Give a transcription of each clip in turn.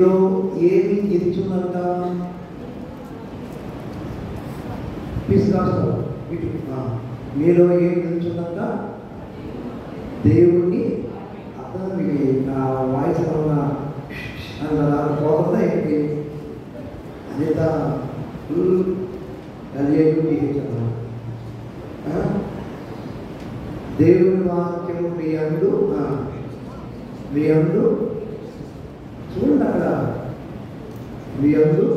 ఏమి ఇచ్చునంట మీలో ఏమి ఇచ్చునంట దేవుణ్ణి అర్థం నా వాయిస్ అలా పోతుందా ఏంటి అనిత దేవుని వాక్యము మీ అందు చూడండి అక్కడ మీ అందు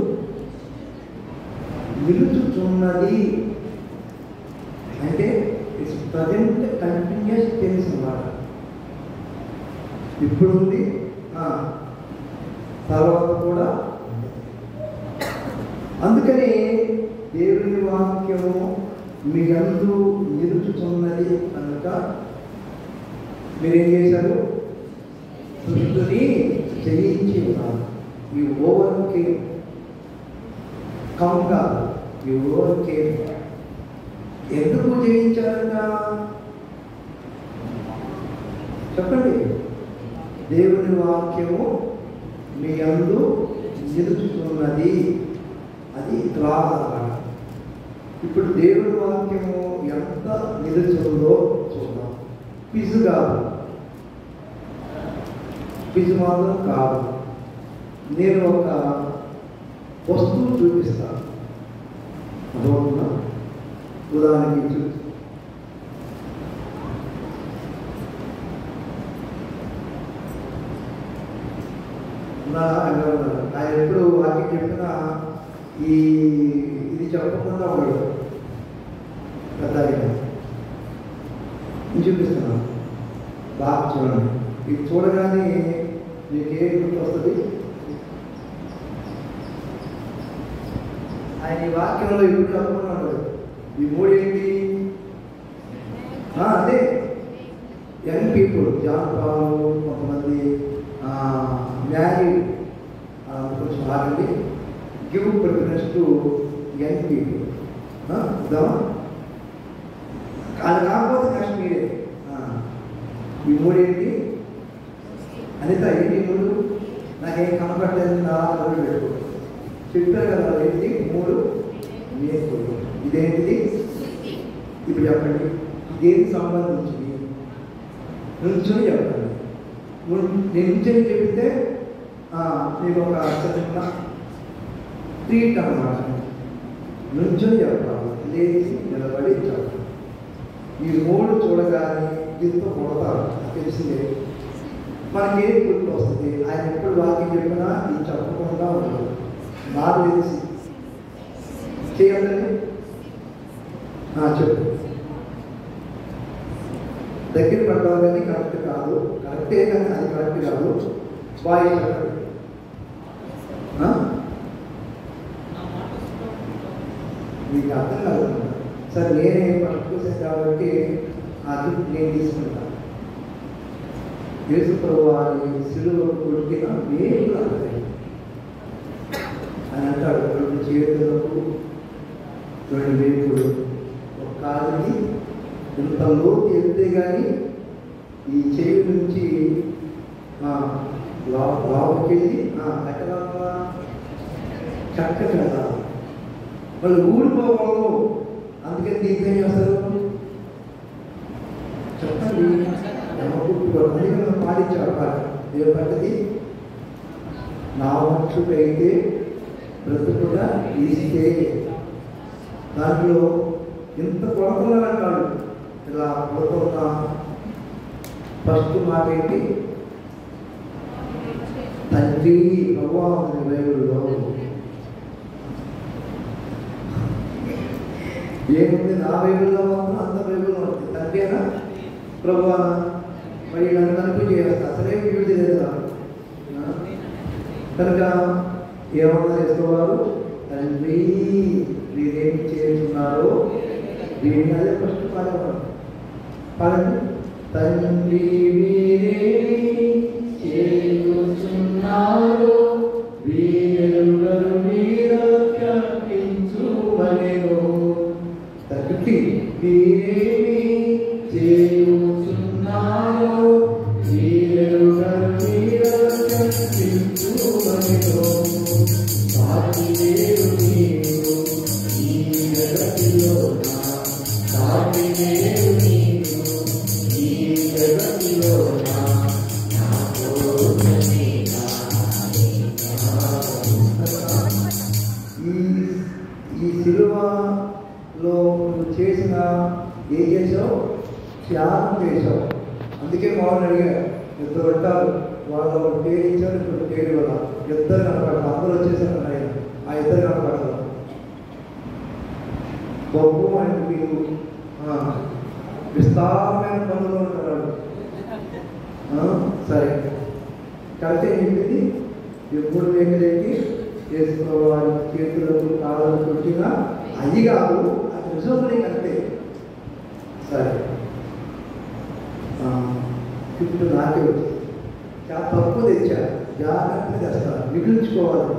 నిలుచుచున్నది అంటే ఇట్స్ ప్రజెంట్ కంటిన్యూస్ టెన్స్ అన్నమాట. ఇప్పుడు ఉంది, తర్వాత కూడా. అందుకని దేవుని వాక్యము మీ అందు నిలుచుచున్నది కనుక మీరేం చేశారు? సృష్టిని జయించి ఉన్నారు. ఈ ఓవర్కేమ్ కౌంగా ఈ ఓవర్కేమ్ ఎందుకు జయించారట చెప్పండి. దేవుని వాక్యము మీ అందు నిలుచుతున్నది, అది ద్వారా. ఇప్పుడు దేవుని వాక్యము ఎంత నిలుచుందో చూద్దాం. పిజు కాదు, పిజు మాత్రం కాదు. నేను ఒక వస్తువు చూపిస్తాను, అదొక ఉదాహరణకి ఆయన ఎప్పుడు వాక్యం చెప్పినా ఇది చెప్పకుండా ఉన్నాడు పెద్ద నేను చూపిస్తున్నాను, బాగా చూడండి. ఇది చూడగానే మీకు ఏ గుర్తు వస్తుంది? ఆయన ఈ వాక్యంలో ఇప్పుడు చెప్పుకున్నాడు. ఈ మూడేంటి? అదే యంగ్ పీపుల్, జాన్ పాలు, కొంతమంది మ్యారీడ్, కొంచెం ఆగండి. Give preference to young people. అది కాకపోతే కాశ్మీరే. ఈ మూడేంటి అనిత? ఏంటి మూడు? నాకేం కనపడలేదు, నా రోజు పెట్టుకో చెప్పారు కదా. ఏంటి మూడు? నేర్చుకో. ఇదేంటిది? ఇప్పుడు చెప్పండి, దేనికి సంబంధించింది? నుంచుని చెప్పండి. నేను నుంచని చెప్తే మీకు ఒక చిన్న ట్రీట్ అన్నమాట. నుంచుని చెప్పాలి, లేచి నిలబడి చెప్పాలి. ఈ మూడు చూడగానే దీంతో కొడతారు, తెలిసిందే. మనకి ఏం గుర్తు వస్తుంది? ఆయన ఎప్పుడు వాక్యం చెప్పినా ఇది చెప్పకుండా ఉండదు. నాకు తెలిసి చేయండి. చెప్పు. దగ్గర పడ్డావు కానీ కరెక్ట్ కాదు, కరెక్టే కానీ అది కరెక్ట్ కాదు. వాయిస్ చెప్పండి. మీకు అర్థం కాదు సార్. నేనే పట్టుకొచ్చాను కాబట్టి అది నేను తీసుకుంటాను. యేసు ప్రభువాని సిలువ కొట్టిన వేలు అని అంటాడు. 2 చేతులకు 2 వేపులు, ఒక కాలుకి ఇంత లోతు వెళ్తే కానీ ఈ చేయి నుంచి లోపలికి ఎక్కడ చక్క కదా వాళ్ళు ఊడిపోకూడదు. అందుకని దీంతో ఏం చేస్తారు చెప్పండి? పాటించాడు పాట. ఏ పద్ధతి? నా వంశుకైతే బ్రతుకుగా ఈస్తే. దాంట్లో ఇంత కొడుతున్నారంటాడు. ఇలా కొడుతున్న ఫస్ట్ మాట ఏంటి? తండ్రి భగవాన్ బైబిల్లో ఏముంది? నా బైబిల్లో మాత్రం అంత బైబిల్లో ఉంటుంది. తండ్రినా ప్రభువా? మరి నన్ను కనుక చేస్తా అసలే వీడు తెలియదు కనుక ఏమన్నా చేసేవారు? తండ్రి వీరేమి చేస్తున్నారు? వీరిని అదే ఫస్ట్ పాడండి. తండ్రి వీరేమి చేస్తున్నారు, వీరెవరు వీరక్షించుమనెను. తండ్రి వీరేమి చేస్తున్నారు, వీరెవరు వీరక్షించుమనెను. మహిలో సాటి లేరు నీవు ఈ జగతిలోన సాటి లేరు నీవు ఈ జగతిలోన ఈ సిలువలో నువ్వు చేసిన ఏం చేసావు? త్యాగం చేసావు. అందుకే మామూలు అడిగారు, ఇద్దరు ఉంటారు, వాళ్ళు పేరు ఇచ్చారు, ఇప్పుడు పేరు కదా ఇద్దరు కనపడతారు. అందరూ వచ్చేసారు ఆయన, ఆ ఇద్దరు కనపడతారు. బొబ్బు అంటే మీరు విస్తారమైన పనులు ఉంటారు. సరే కలిసి ఏంటిది? ఎప్పుడు వేగలేకి చేసుకోవాలి, చేతులకు కాళ్ళకు కొట్టినా అది కాదు, అది రిజర్వ్ అంతే. సరే ఇప్పుడు నాకే వచ్చింది, చాలా తక్కువ తెచ్చా, జాగ్రత్తగా తెస్తారు, మిగిలించుకోవాలి.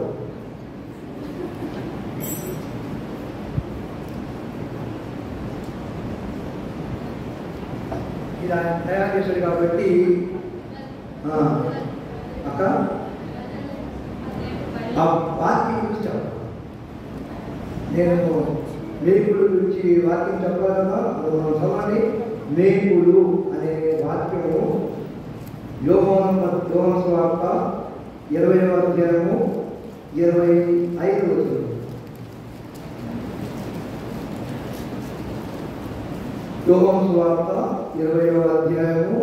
ఇది ఆయన తయారు చేశాడు కాబట్టి అక్క ఆ వాక్యం గురించి చెప్పాలి. నేను మేకుడు గురించి వాక్యం చెప్పాలి కదా, చదవండి. మేకుడు అనే వాక్యము యోహాను సువార్త 20వ అధ్యాయము 25వ వచనం. యోహాను సువార్త 20వ అధ్యాయము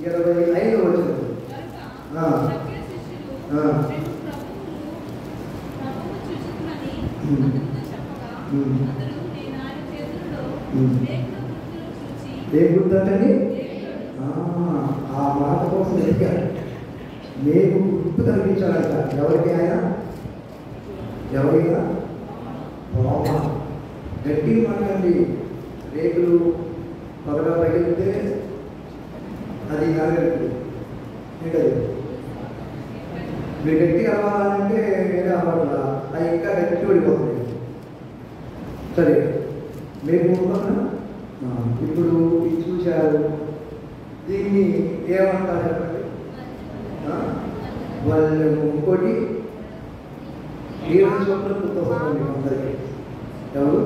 25వ వచనం. ఏం గుర్తుందండి? ఆ మాట కోసం ఎదిగారు. మేము గుర్తు కనిపించాలంట. ఎవరికి ఆయన? ఎవరైనా గట్టి మాట్లాడండి. రేకులు త్వరగా పగిలితే అది నలగదు. ఏంటది? మీరు గట్టి అవ్వాలంటే వేరే అవ్వాలి, అది ఇంకా గట్టి పడిపోతుంది. సరే మేము ఇప్పుడు ఇది చూశారు, దీన్ని ఏమంటారు చెప్పండి? వాళ్ళు ఇంకోటి నీరజ్ చోప్రా గుర్తొస్తున్నారు మీకు అందరికీ. ఎవరు?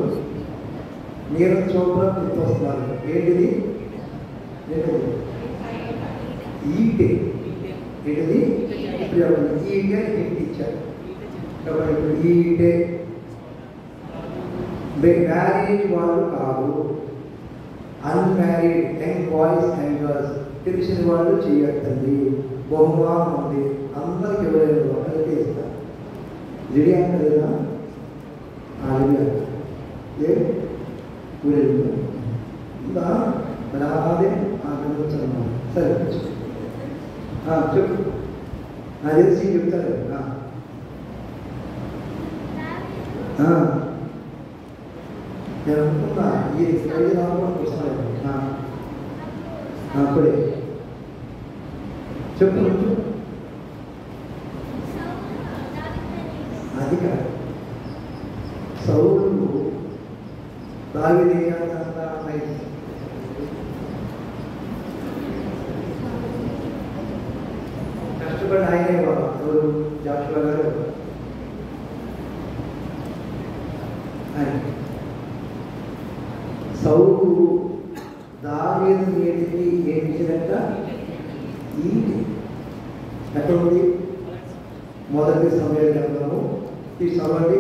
నీరజ్ చోప్రా గుర్తొస్తున్నారు. ఏంటిది? ఈటే. ఏంటిది? ఈటే అని గిఫ్ట్ ఇచ్చారు. కాబట్టి ఈటే మ్యారేజ్ వాళ్ళు కాదు, unmarried young boys and girls, తెలిసిన వాళ్ళు చేయొద్దండి. బహుమానం ఉంది, అందరికి ఎవరైనా ఒకరికి ఇస్తారు. రెడీ అంటలేదా? ఏ ఊరేది ఇంకా రాదే ఆలోచన. సరే చెప్పు, నాకు తెలిసి చెప్తారు. నేను అనుకున్నా ఈ ఐదు రావడానికి వస్తాను. అప్పుడే చెప్పు. అది కాదు, సౌలు దావీదు కష్టపడి ఆయనే వాళ్ళు ఎవరు? జాషువా గారు. సౌలు దావీదు మీదకి ఏం ఇచ్చినట్ట? ఈటి. ఎక్కడ ఉంది? మొదటి సమయాలు గ్రంథము. ఈ చదవండి.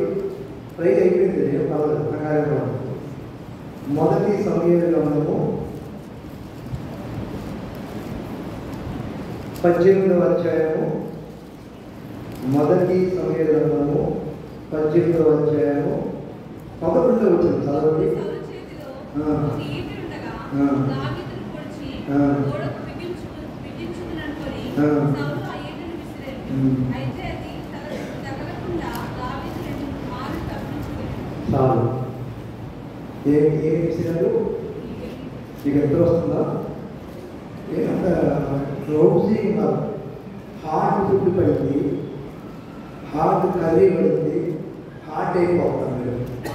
ప్రైజ్ అయిపోయింది, ప్రకారం. మొదటి సమయాలు గ్రంథము 18వ అధ్యాయము. మొదటి సమయాలు గ్రంథము 18వ అధ్యాయము 11వ వచనం చదవండి. చాలు. ఏమి ఇచ్చినారు? మీకు ఎంత వస్తుందా? ఏమంత రోజీ ఉన్నారు. హార్ట్ ఫుడ్ పడింది, హార్ట్ కర్రీ పడింది, హార్ట్ అయిపోతాను.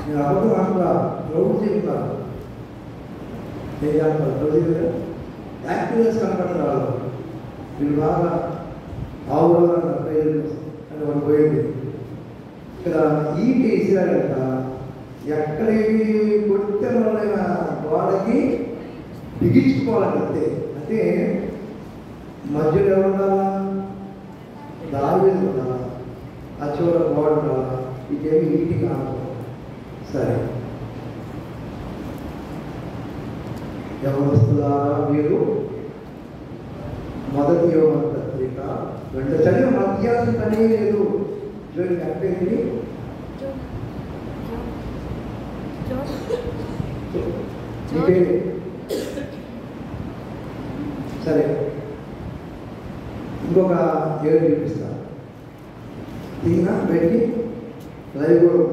మీరు అబద్ధం అట్లా రోజీ ఉన్నారు. ఏం చేస్తారు? రోజీ యాక్టివ్నెస్ కనపడతారు వాళ్ళు. మీరు బాగా ఆవులు అని ఒకటి పోయింది. ఇక్కడ ఈటి వేసాడంట, ఎక్కడికి కొడితే గోడకి బిగించుకోవాలండి అంతే. అంటే మధ్యలో ఎవరుండాలా? దారి ఉండాలా, ఆ చివర గోడ ఉండాలా, ఇదేమి ఈటి కాదు. సరే, యవనస్తులారా మీరు మొదటి యోహాను పత్రిక 2 చదివి మధ్యాహ్నం పని లేదు. చూడండి అంటే సరే, ఇంకొక 7 చూపిస్తా. ఈయన పెట్టి లైవ్ కూడా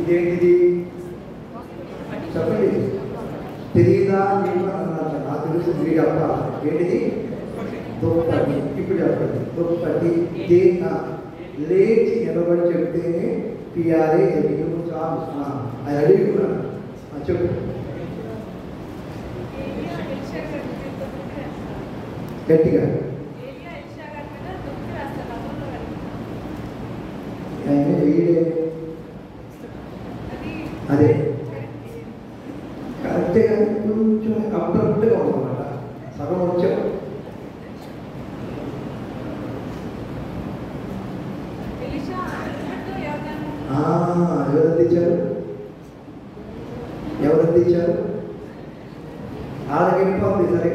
ఇదేంటిది చెప్పండి. తెలియదా మీకు అన్నారు. నాకు తెలుసు, మీరు చెప్పాలి. ఏంటిది? దుప్పటి. ఇప్పుడు చెప్పండి. దుప్పటి దేనా లేచి నిలబడి చెప్తేనే పియారే జరిగింది చాలు. అది అడుగుతున్నాను, చెప్పు. గట్టిగా అదే కరెక్టే, కానీ కొంచెం అప్పుడప్పుడుగా ఉందన్నమాట. సగం వచ్చావు. ఎవరు అందించారు? ఎవరు అందించారు? ఆడకెళ్ళిపోతుంది. సరే,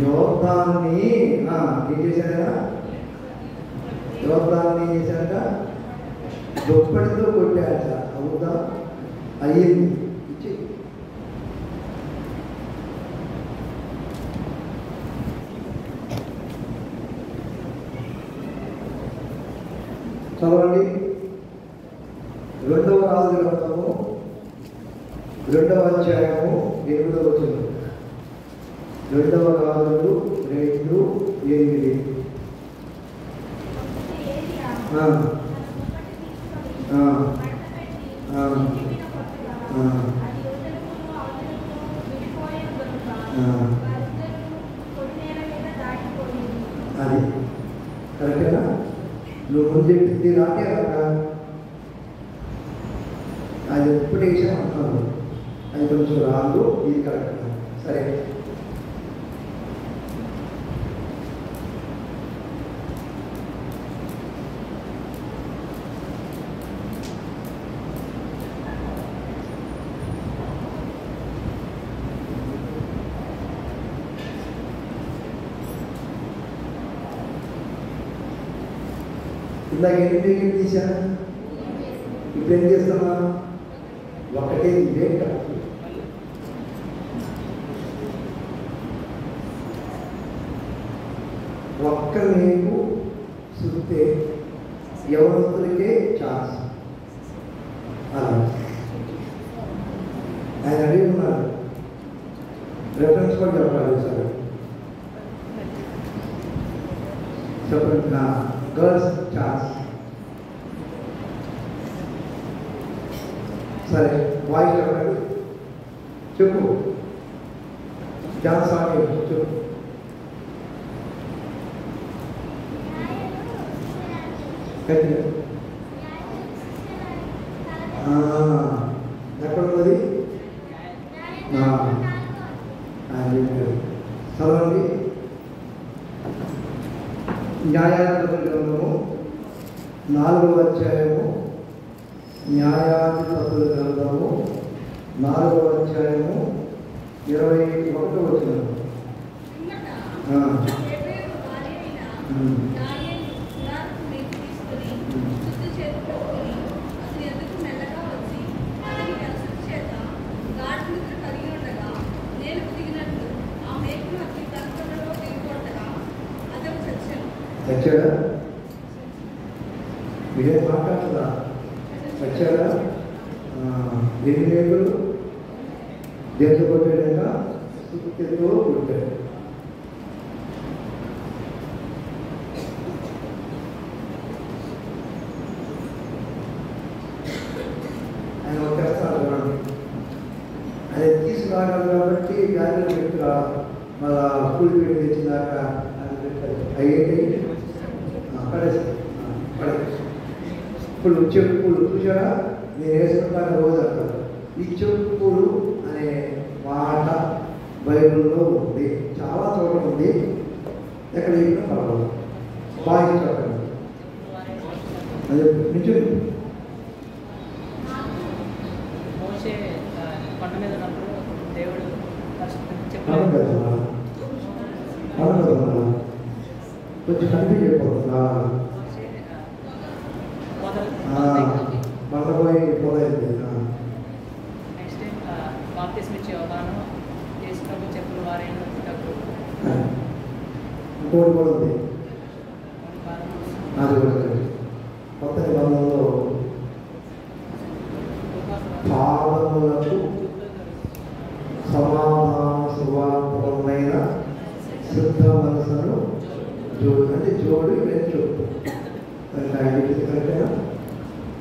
యోధాన్ని ఏం చేశాడా? యోధాన్ని ఏం చేశాడ? దుప్పటితో కొట్టాట. అవుతా అయ్యింది. ఇచ్చి చదవండి. 2వ రాజుల గ్రంథము 2వ అధ్యాయము 8వ వచనం. 2వ రాజులు 2:8. అది కరెక్టేనా? నువ్వు ముందు చెప్పింది రాకే రాక అది ఎప్పుడు వేసాం అంటున్నాను. అది కొంచెం రాదు, ఇది కరెక్ట్. సరే, ఇందాక ఎన్ని తీశాను, ఇప్పుడు ఏం చేస్తున్నా? ఒకటే ఇదే కరెక్ట్. ఒక్క నీకు సుత్తే యవనస్తులకే ఛాన్స్. ఆయన అడిగి ఉన్నారు. రెఫరెన్స్ కూడా చెప్పాలి సార్. చెప్పండి. Girls chance. సరే, వాయిస్ చెప్పండి. చెప్పు. ఛాన్స్ ఆగే చెప్పు. ఎక్కడ ఉన్నది? చదవండి. న్యాయాధిపతుల గ్రంథము 4వ అధ్యాయము. న్యాయాధిపతుల గ్రంథము 4వ అధ్యాయము 21వ వచనం. వచ్చాడా? మీరేం మాట్లాడుతుందా? వచ్చాడా? ఎన్ని నేర్పులు దేంతో కొట్టాడట? సుత్తితో కొట్టాడు. సాగాలి కాబట్టి బ్యానర్ పెట్టుగా మళ్ళా స్కూల్ పేరు తెచ్చినాక అని పెట్టారు. అయ్యేటి ఇప్పుడు చెప్పులు చూసారా, నేను వేసుకుంటాను రోజు అంటారు. ఈ చెప్పులు అనే మాట బైబిల్లో ఉంది, చాలా చోట్ల ఉంది. ఎక్కడ చెప్పినా పర్వాలేదు, బాగా ఇష్టపడండి. అదే నిజం కొంచెం కనిపి చెప్పవుతుందా మళ్ళీ పోయింది. ఇంకోటి కూడా ఉంది, అది కూడా కొత్త నిబంధనలో పాదములకు సమాధాన సువార్తమైన శుద్ధ మనసును జోడు అంటే జోడు నేను చెప్పు కరెక్టేనా?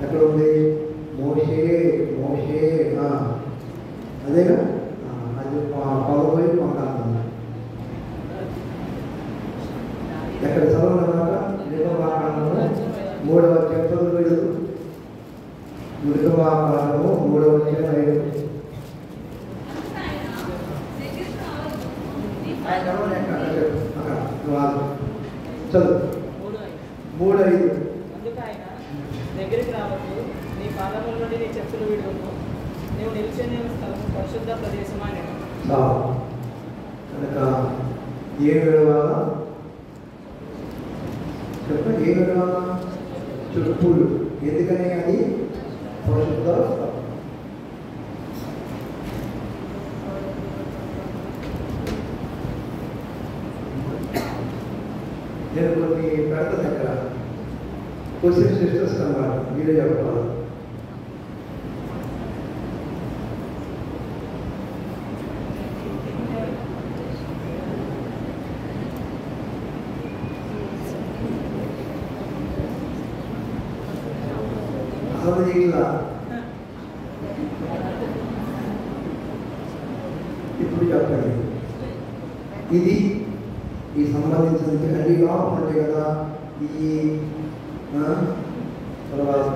ఎక్కడ ఉంది? మోషే మోషే అదేగా, అది పదపోయి పండుగ ఎక్కడ చదవనమాట. నిర్గమాకాండము 3వ అధ్యాయం నిర్గమాకాండము 3వ అధ్యాయం 3:5 దగ్గరికి రావద్దు, నీ పాదముల నుండి నీ చెప్పులు విడువను, నువ్వు నిలిచే స్థలం పరిశుద్ధ ప్రదేశమా నేను. కనుక ఏం విడవాలా చెప్పండి, ఏం విడవాలా? చెప్పులు. ఎందుకని? అది పరిశుద్ధ స్థలం. నేను కొన్ని పెడతాను ఇక్కడ, క్వశ్చన్స్ డిస్కస్ అన్నమాట, మీరే చెప్పాలి. అసలు ఇట్లా ఇప్పుడు చెప్పండి, ఇది ఈ సంబంధించిన అడిగా ఉంటాయి కదా, ఈ తర్వాత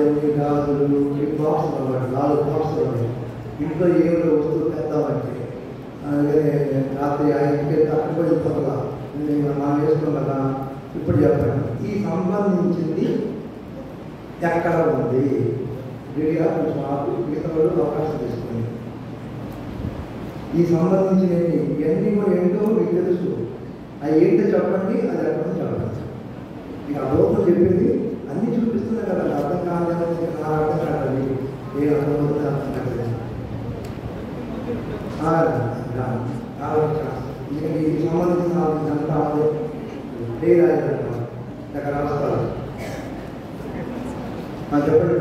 ఎన్ని గాజులు, ఈ బాక్స్ అన్నమాట, 4 బాక్స్ ఉన్నాయి. ఇంట్లో ఏమైనా వస్తువులు తెద్దామంటే అలాగే రాత్రి 5కి అక్కడికి వెళ్తాం, మనం వేసుకున్నాం కదా. ఇప్పుడు చెప్పండి, ఈ సంబంధించింది ఎక్కడ ఉంది? విడిగా కొంచెం మిగతా వాళ్ళు అవకాశం తీసుకుంది. ఈ సంబంధించిన ఇవన్నీ కూడా ఏంటో మీకు తెలుసు, అవి ఏంటో చెప్పండి, అది ఎక్కడ చెప్పండి. మీకు అదోసం చెప్పింది అన్నీ చూపిస్తున్నాయి కదా, అర్థం కాలేదు, నా అర్థం కాదండి, ఏ అర్థమవుతుంది అర్థం కాలేదు. ఈ సంబంధించిన అంతా దగ్గర రాస్తారు. చెప్పండి.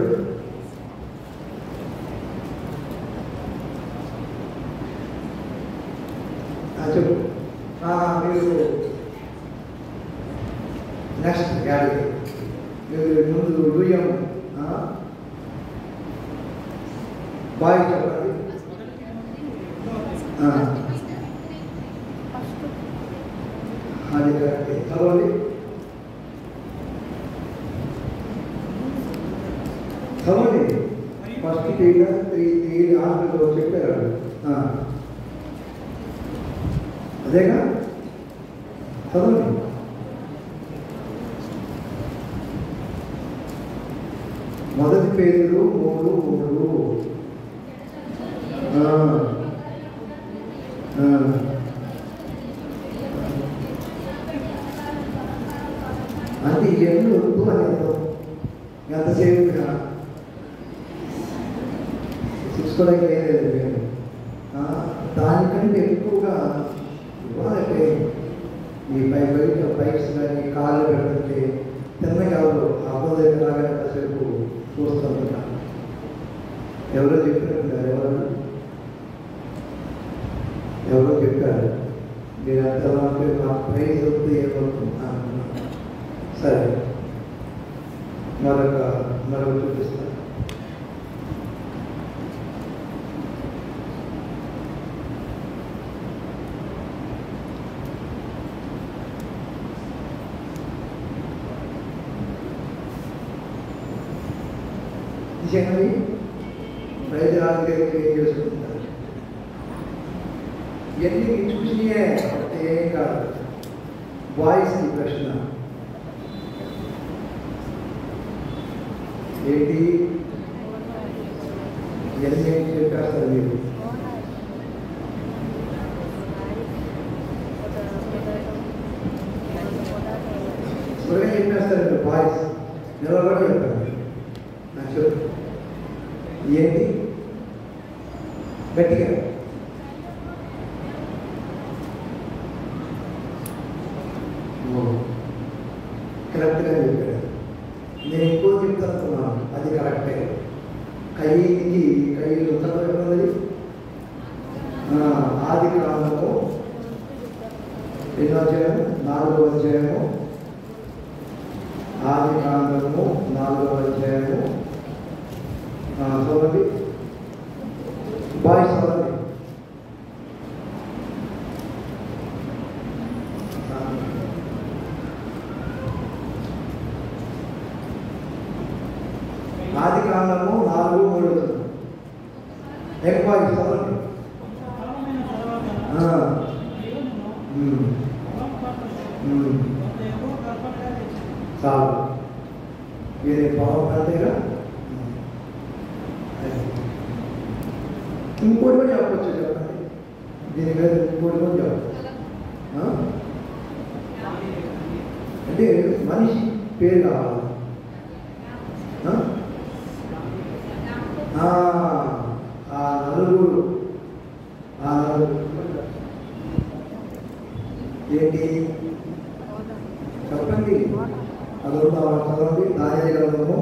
చెప్పు. మీరు నెక్స్ట్ గాడి మీరు ముందు డూయం బాయ్ చెప్పండి. అది కరెక్ట్, చదవండి. చదవండి. ఫస్ట్ 3 ఆర్డర్లో చెప్పారు, అదేగా చదవండి. మొదటి పేరు 3:3 అంటే ఎన్ని వద్దు అనేది ఎంతసేపు 6 కూడా లేదు నేను, దానికంటే ఎక్కువగా ఇవ్వాలంటే ఈ బయట బైక్స్ కానీ కార్లు పెడుతుంటే తిన్నగారు అబ్బో దగ్గర రాగానే కాసేపు చూస్తుంటా. ఎవరో చెప్పినట్టున్నారు, ఎవరో చెప్పారు, మీరు అంత నాకు ప్రైజ్ వద్దు ఏమవుతుంది. సరే, మరొక చూపిస్తాను. నిజంగా రైతు రాజకీయాలు ఏం చేసుకుంటారు ఇవన్నీ చూసినాయే ఏం కాదు. బాయ్స్ ఈ ప్రశ్న ఏంటి ఇవన్నీ ఏం చెప్పేస్తారు మీరు? త్వరగా చెప్పేస్తారు మీరు బాయ్స్ నిలబడి చెప్పండి. నాకు చెప్పు ఏంటి గట్టిగా కరెక్ట్గా చెప్పాడు. నేను ఎక్కువ చెప్తున్నాను అది కరెక్టే. కయ్యికి కయ్యి ఉన్నది ఆది కాలంలో 8వ అధ్యాయము 4వ అధ్యాయము ఆది కాండము 4వ అధ్యాయము చదవండి. బాయ్స్ చదవండి. ఆది కాండము 4:3 ఎక్కువ చదవండి. చాలు మీరు పొలం పడితేగా ఇంకోటి కూడా చెప్పచ్చు. చెప్పండి దీని మీద ఇంకోటి కూడా చెప్పచ్చు. అంటే మనిషి పేరు కావాలి. ఆ నలుగురు ఏంటి చెప్పండి. అదొక చదవండి. దానియేలు గ్రంథము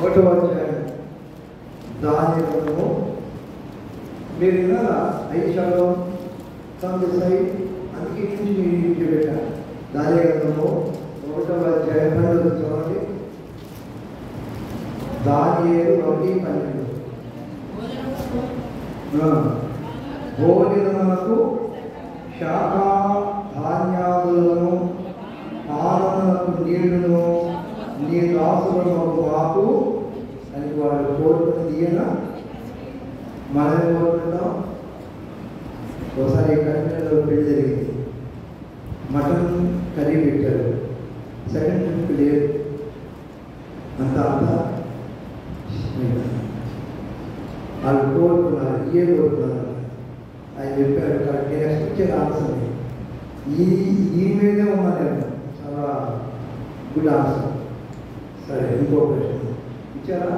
1వ అధ్యాయం. దానియేలు గ్రంథము మీరు విన్నారా? 5 శాతం సందేశాయి అందుకే నుంచి మీరు ఇంటికి పెట్టారు. దానియేలు గ్రంథము 1వ అధ్యాయం 12 చదవండి. దానియేలు 1:12 భోజనములకు శాఖ ధాన్యాదులను పానములకు నీళ్లను నీ దాసులను మాకు అని వాడు కోరుకుని తీయన మనం కోరుకుంటాం. ఒకసారి కరీంనగర్లో పెళ్లి జరిగింది. మటన్ కర్రీ పెట్టారు. సెకండ్ ట్రిప్ లేదు. అంతా వాళ్ళు కోరుకున్నారు. కోరుకున్నారు ఆయన చెప్పారు. కరెక్ట్. నేను ఎక్స్పెక్ట్ చేయాలి ఆన్సర్. ఈ మీదే ఉన్నా నేను. చాలా గుడ్ ఆన్సర్. సరే ఇంకో ప్రశ్న ఇచ్చారా?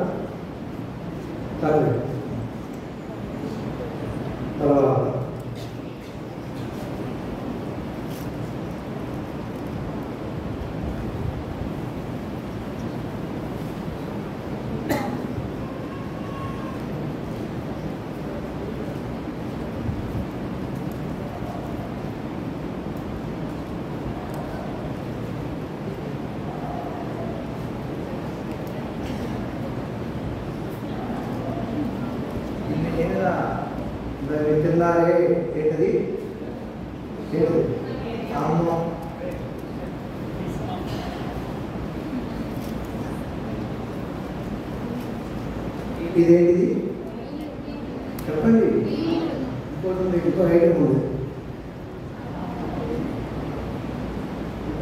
సరే తర్వాత తిన్నారే ఏంటది? అన్నం. ఇదేంటిది చెప్పండి. ఇంకో ఐటమ్ ఉంది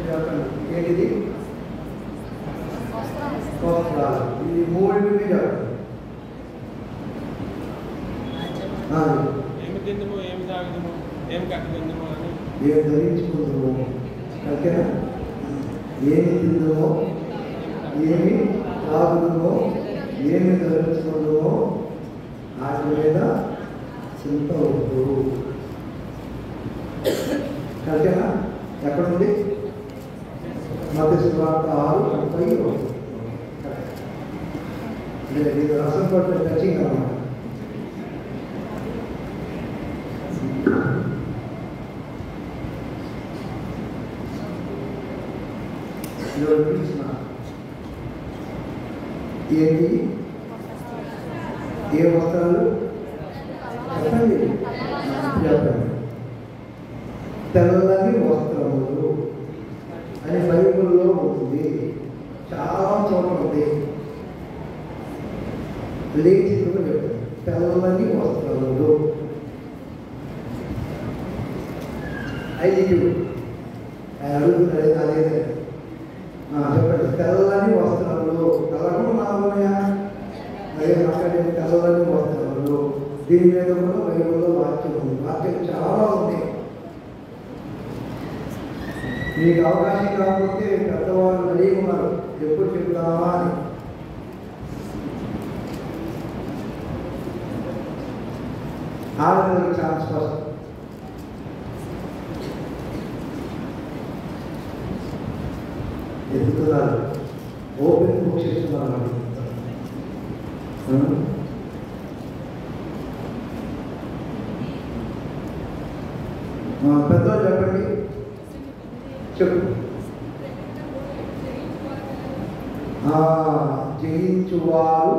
చెప్పండి. ఏంటిది? ఇది మూడింటిని చెప్పండి. ఏమి తిందుము, ఏమి తాగుదుము, ఏమి కట్టుకుందుము అని. ఏమి ధరించుకుందుము, ఓకేనా? ఏమి తిందుమో, ఏమి తాగుదుమో, ఏమి ధరించుకుందుమో వాటి మీద చింత వద్దు. కరెక్టేనా? ఎక్కడుంది? మధ్య సువార్త 6:30. ఇది రసం పట్ల టచింగ్ అన్నమాట. ఏంటి? ఏ వస్త్రాలు చెప్పండి. చెప్పండి. తెల్లని వస్త్రములు అని అది బైబిల్లో ఉంటుంది, చాలా చోట్ల ఉంది. లేచి చెప్పండి, తెల్లని వస్త్రములు. అయితే ఆయన అడుగుతున్నాడు అదే చెప్పండి, తెల్లని వస్త్రములు. తెల్లని నాలుగున్నాయా? అదే మాట్లాడే తెల్లని వస్త్రములు. దీని మీద కూడా బైబిల్లో వాక్యం ఉంది. వాక్యం చాలా ఉంది. మీకు అవకాశం కాకపోతే పెద్దవాళ్ళు రెడీ ఉన్నారు, ఎప్పుడు చెప్తామా అని. ఆడపిల్లలకు చాలా స్పష్టం. ఎదుగుతున్నారు, ఓపెన్ బుక్ చేస్తున్నారు. పెద్దవాళ్ళు చెప్పండి, చెప్పు. జయించువారు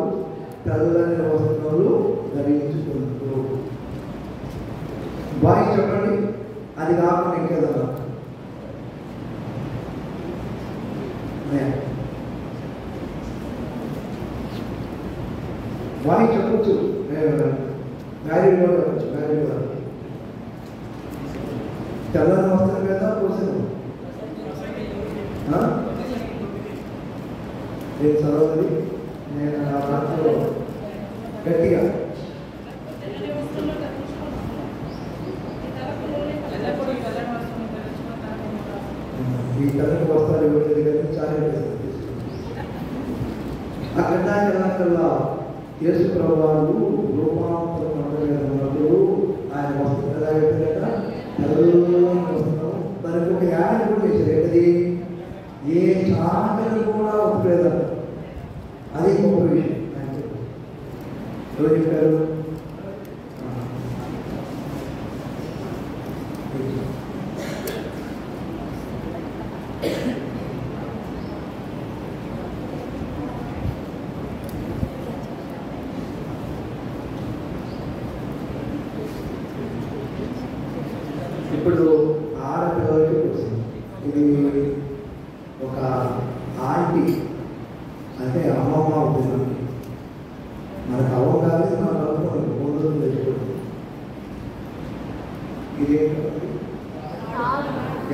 తెల్లని వస్త్రములు ధరించుకుంటారు. బాయ్ చెప్పండి, అది కాకుండా ఇంకేదన్నా బాయ్ చెప్పచ్చు. మ్యారీడ్ కూడా చెప్పచ్చు. మ్యారీడ్ కూడా తెల్లని వస్త్రం మీద కూర్చొని నేను చదవది. నేను నా దాంట్లో గట్టిగా ఈ తెల్లని వస్త్రాలు ఇవ్వలేదు కానీ చాలా అక్కడకల్లా యేసు ప్రభువారు రూపాంతరం ఉన్నప్పుడు ఆయన వస్త్రం ఎలా అయిపోయాక తెల్లని వస్త్రం. దానికి ఒక యాడ్ కూడా వేసారు. ఏంటది? ఏ చాకలి కూడా ఉపయోగం. అది గొప్ప విషయం. ఎవరు చెప్పారు? ఇప్పుడు ఆడపిల్లలకి వస్తుంది. ఇది ఒక ఆంటీ అంటే అమ్మమ్మ అవుతుంది. మనకు అవ్వగానే మనకు అనుకోండి ముందు తెచ్చుకుంటుంది. ఇదేంటంటే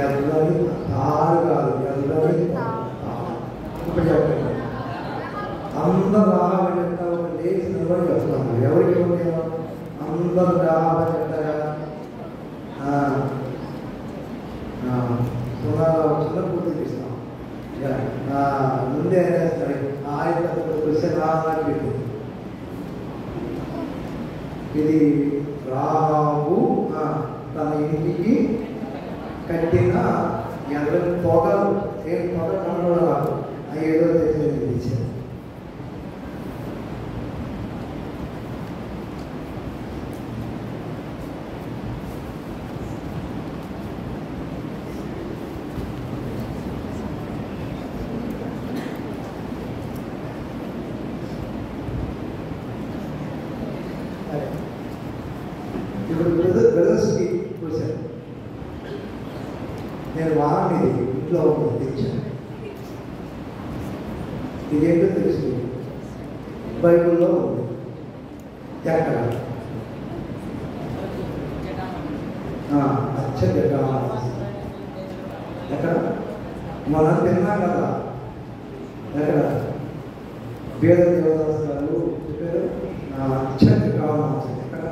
ఎల్లది తారు కాదు, ఎల్లది ఇప్పుడు చెప్పండి. అందరు రాబట్ట ఒక లేచి నిలబడి వస్తున్నాము. ఎవరికి ఉండేవా? అందరు రాబట్టగా చిన్న పూర్తి తీస్తాం. ముందే ఆయన క్వశ్చన్ రావాలని పెట్టింది. ఇది రావు తన ఇంటికి కట్టిన ఎర్రని పొగలు, ఏం పొగ కనబడ రాదు. ఏదో తెలియదు ఇచ్చారు. ఇప్పుడు బ్రదర్స్కి చూశాను. నేను వారం ఇది ఇంట్లో తెచ్చాను. ఇదేంటో తెలుసు, బైబిల్లో ఉంది. ఎక్కడ? అచ్చగా ఎక్కడ? మనం తిన్నాం కదా. ఎక్కడ? వేద దేవదాసాలు అచ్చగా కావాలి. ఎక్కడ?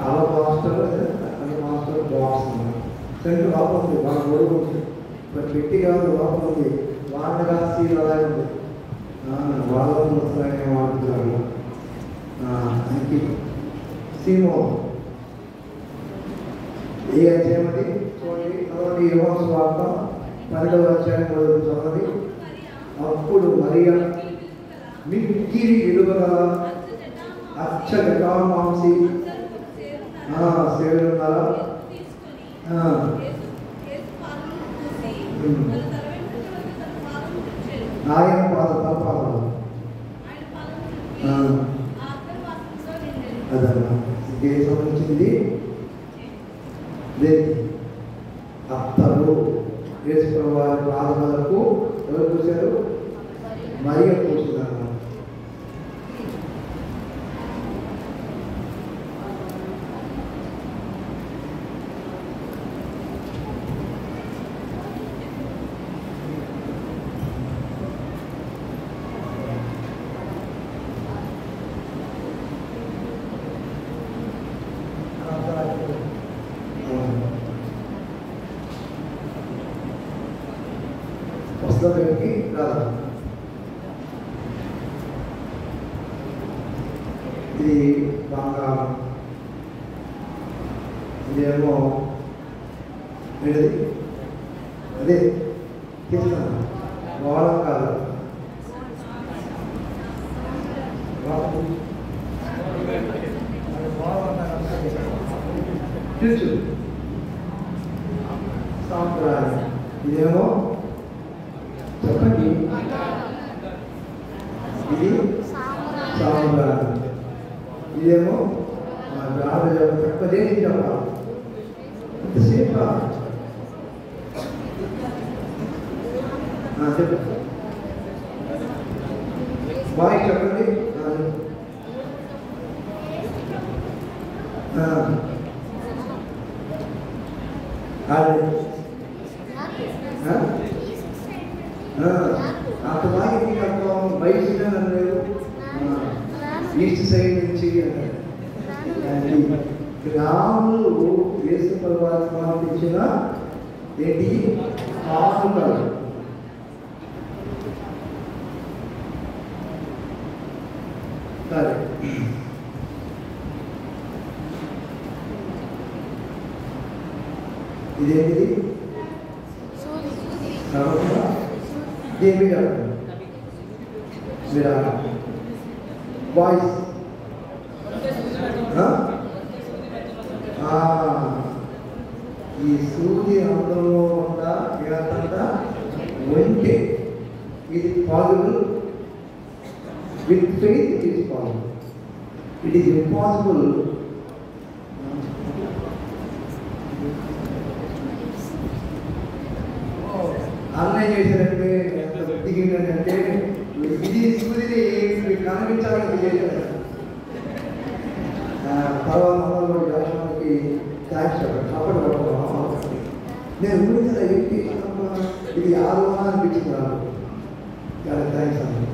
అలా మాస్టర్ మాస్టర్ బాక్స్ సెంటర్ లోపల ఉంది. వాళ్ళ గొడవ ఉంది, పెట్టి కాదు లోపల ఉంది. వాళ్ళగా సీల్ అలాగే ఉంది. వాళ్ళని వస్తాయని వాడుతున్నారు. సీమో ఏ అధ్యాయమది చూడండి. అలాంటి యోహాను సువార్త 12వ అధ్యాయం చదవండి. అప్పుడు మరియా మిక్కిలి విలువగల అచ్చ జటామాంసి సేవలున్నారా? ఆయన పాదాలు అదమ్మా దేనికి సంబంధించింది? దేనికి? అత్తరు యేసుప్రభు వారి పాదములకు ఎవరు పూశారు? మరియ పూస్తున్నారు. వస్తుందేమిటి రాదా? ఇది బంగారం, ఇదేమో ఏంటిది? అదే తీస్తాను వాళ్ళ కాదు తెలుసు సాంప్రదాయం. ఇదేమో చెప్పండి, ఇది సాంప్రదాయం. ఇదేమో చెప్పదే చెప్పాలి ఎంతసేపు చెప్పండి బాయ్ చెప్పండి. అంత బాగా చెప్పడం బయట అన్నారు, ఈస్ట్ సైడ్ నుంచి గ్రాములు వేసు సమర్పించిన ఏంటి కానుకలు. సరే, ఇదేంటిది? దేవి మీరు వాయిస్ ఈ సూది అందంలో ఉన్న ఏదంతా ఉంటే ఇది possible. With faith it is possible. It is impossible. అన్యాయం చేశారంటే ఎంత బుద్ధిగిందంటే ఇది సూర్యుని కనిపించాలని చేశారు. తర్వాత రాష్ట్రానికి థ్యాంక్స్ చెప్పండి. అప్పటి నేను ఊరి కదా ఏంటి ఇది ఆలోచన అనిపించింది నాకు. చాలా థ్యాంక్స్ అన్న.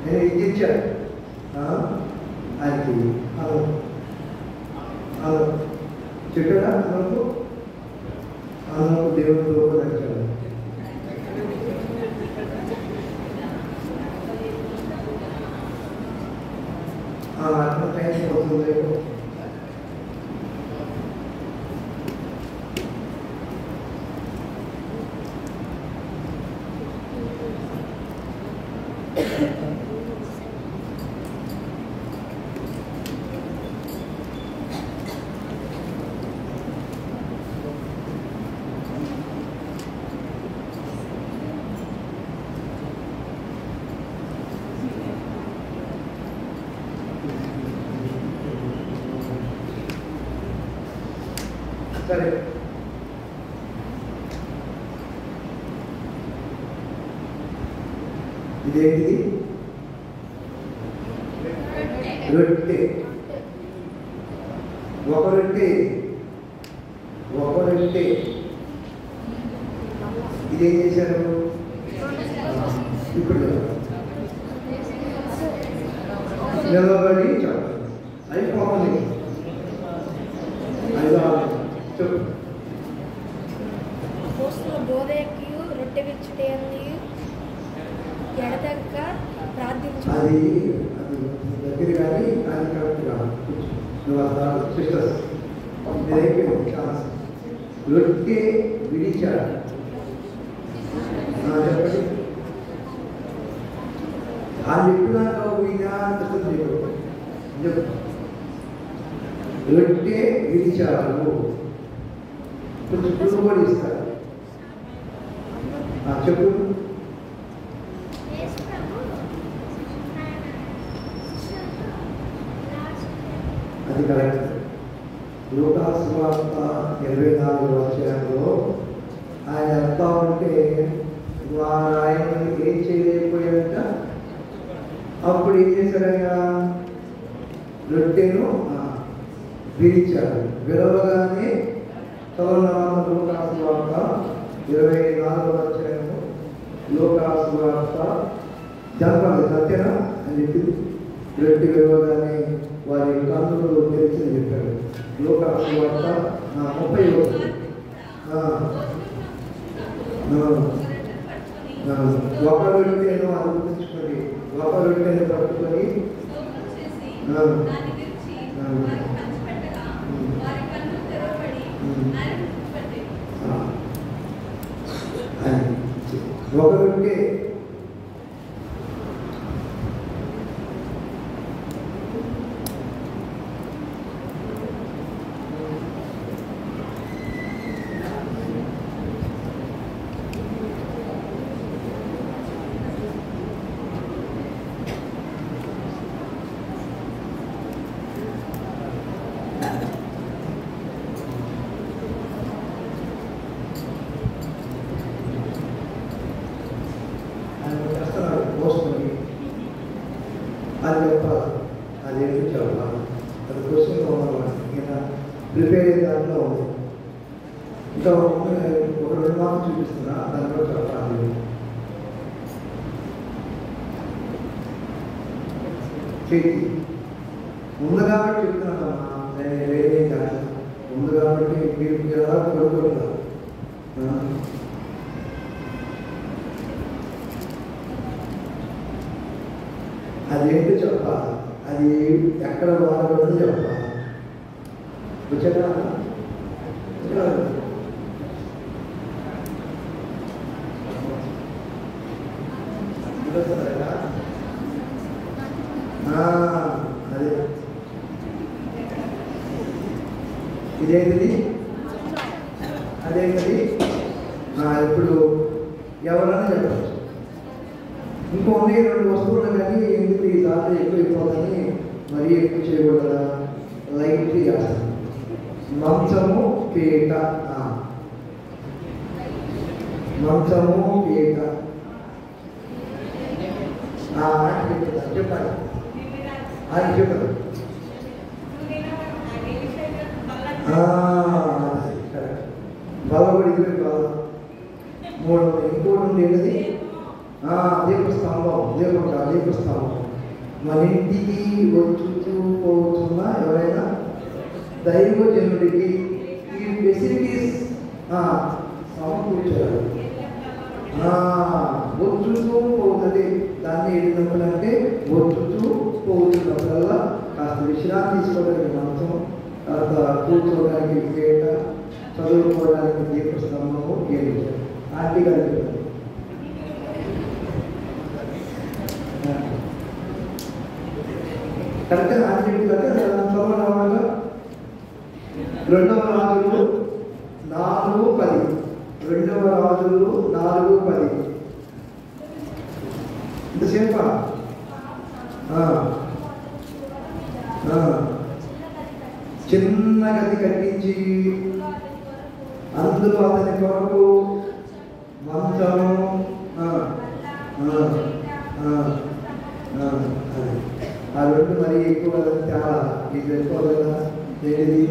నేను ఇది ఇచ్చాను ఆయనకి. హలో హలో చెప్పాడా? మనకు మనకు దేవుడితో నచ్చాడు. అట్లా థ్యాంక్స్ అవుతుంది. సరే, ఇదేంటిది? రొట్టె. ఒక రొట్టె, ఒక రొట్టె. ఇదేం చేశారు ఇప్పుడు? నిలబడి చెప్పండి. అయిపోతుంది. చెప్పు. బోధయు రొట్టె విచ్చుటే ఎడతెగక ప్రార్థించు. అది దగ్గర కానీ అది కరెక్ట్ కాదు. నువ్వు సిస్టర్స్ ఇదైపోయింది ఛాన్స్. రొట్టె విడిచాడు. చెప్పండి. ఆ చెప్పినాక చెప్పు. రొట్టె విడిచారు. కొంచెం కూడా ఇస్తారు. చెప్పు. అది కరెక్ట్. లూకా సువార్త 24వ అధ్యాయంలో ఉంటే ఆయన ఏం చేయలేకపోయాడంట. అప్పుడు ఏం చేశాడు ఆయన? రొట్టెను విరిచాడు. విరవగానే లోకాసు వార్త 24వ అధ్యాయము లోకాసు వార్త జనపద సత్యన అని చెప్పింది. రొట్టె విరవగానే వారి కన్నులు తెరిచి చెప్పాడు. లోకాసు వార్త 30 ఒక రొట్టెను అనుమతించుకొని ఒక రొట్టెను పట్టుకొని ఒక రొట్టె అది చెప్పాలి. అదేంటి చెప్పాలి. అది క్వశ్చన్ ఉన్నవాడు ఇంకా ప్రిపేర్ అయ్యే దాంట్లో ఉంది. ఇంకా ఒక 2 మార్కులు చూపిస్తున్నా, దాంట్లో చెప్పాలి. చేతి ఉంది కాబట్టి చెప్తున్నానమ్మా, నేను వేరే కాదు. ఉంది కాబట్టి మీరు ఎలా కొడుకుంటున్నారు. అదేంటి చెప్పాలి. అది ఎక్కడ వాడకూడదు చెప్పాలి. వచ్చారా? అదే ఇదేంటిది? అదేంటిది? ఇప్పుడు ఎవరైనా చెప్పచ్చు. ఇంకో 2 వస్తువులు కానీ ఎందుకు ఈ దాంట్లో ఎక్కువ అయిపోతుందని మరీ ఎక్కువ చేయకూడదా? లైట్ చేస్తాను. మంచము పీట. మంచము పీట చెప్పండి. అది చెప్పండి. బలపడి బాధ 3 ఇంకోటి ఉంది. ఏంటిది? దీపస్తంభం. దీపస్తంభం. మన ఇంటికి వచ్చుతూ పోతున్న ఎవరైనా దైవజనుడికి ఈ ఫెసిలిటీస్ సమకూర్చారు. వచ్చుతూ పోతుంది. దాన్ని ఏంటంటే వచ్చుతూ పోతున్నప్పుడల్లా కాస్త విశ్రాంతి తీసుకోవడానికి మంచం, తర్వాత కూర్చోవడానికి పీట, చదువుకోవడానికి దీపస్తంభము గెలిచారు. ఆంటీ గారు చెప్పారు. కరెక్ట్గా ఆంటీ చెప్తారు. చదవడం 2వ రాజులు 4:10. 2వ రాజులు 4:10. ఇంతసేపా? చిన్న గది కట్టించి అందులో అతని కొరకు మంచము ఆ 2 మరి ఎక్కువ చాలా ఇది ఎక్కువ కదా. ఏది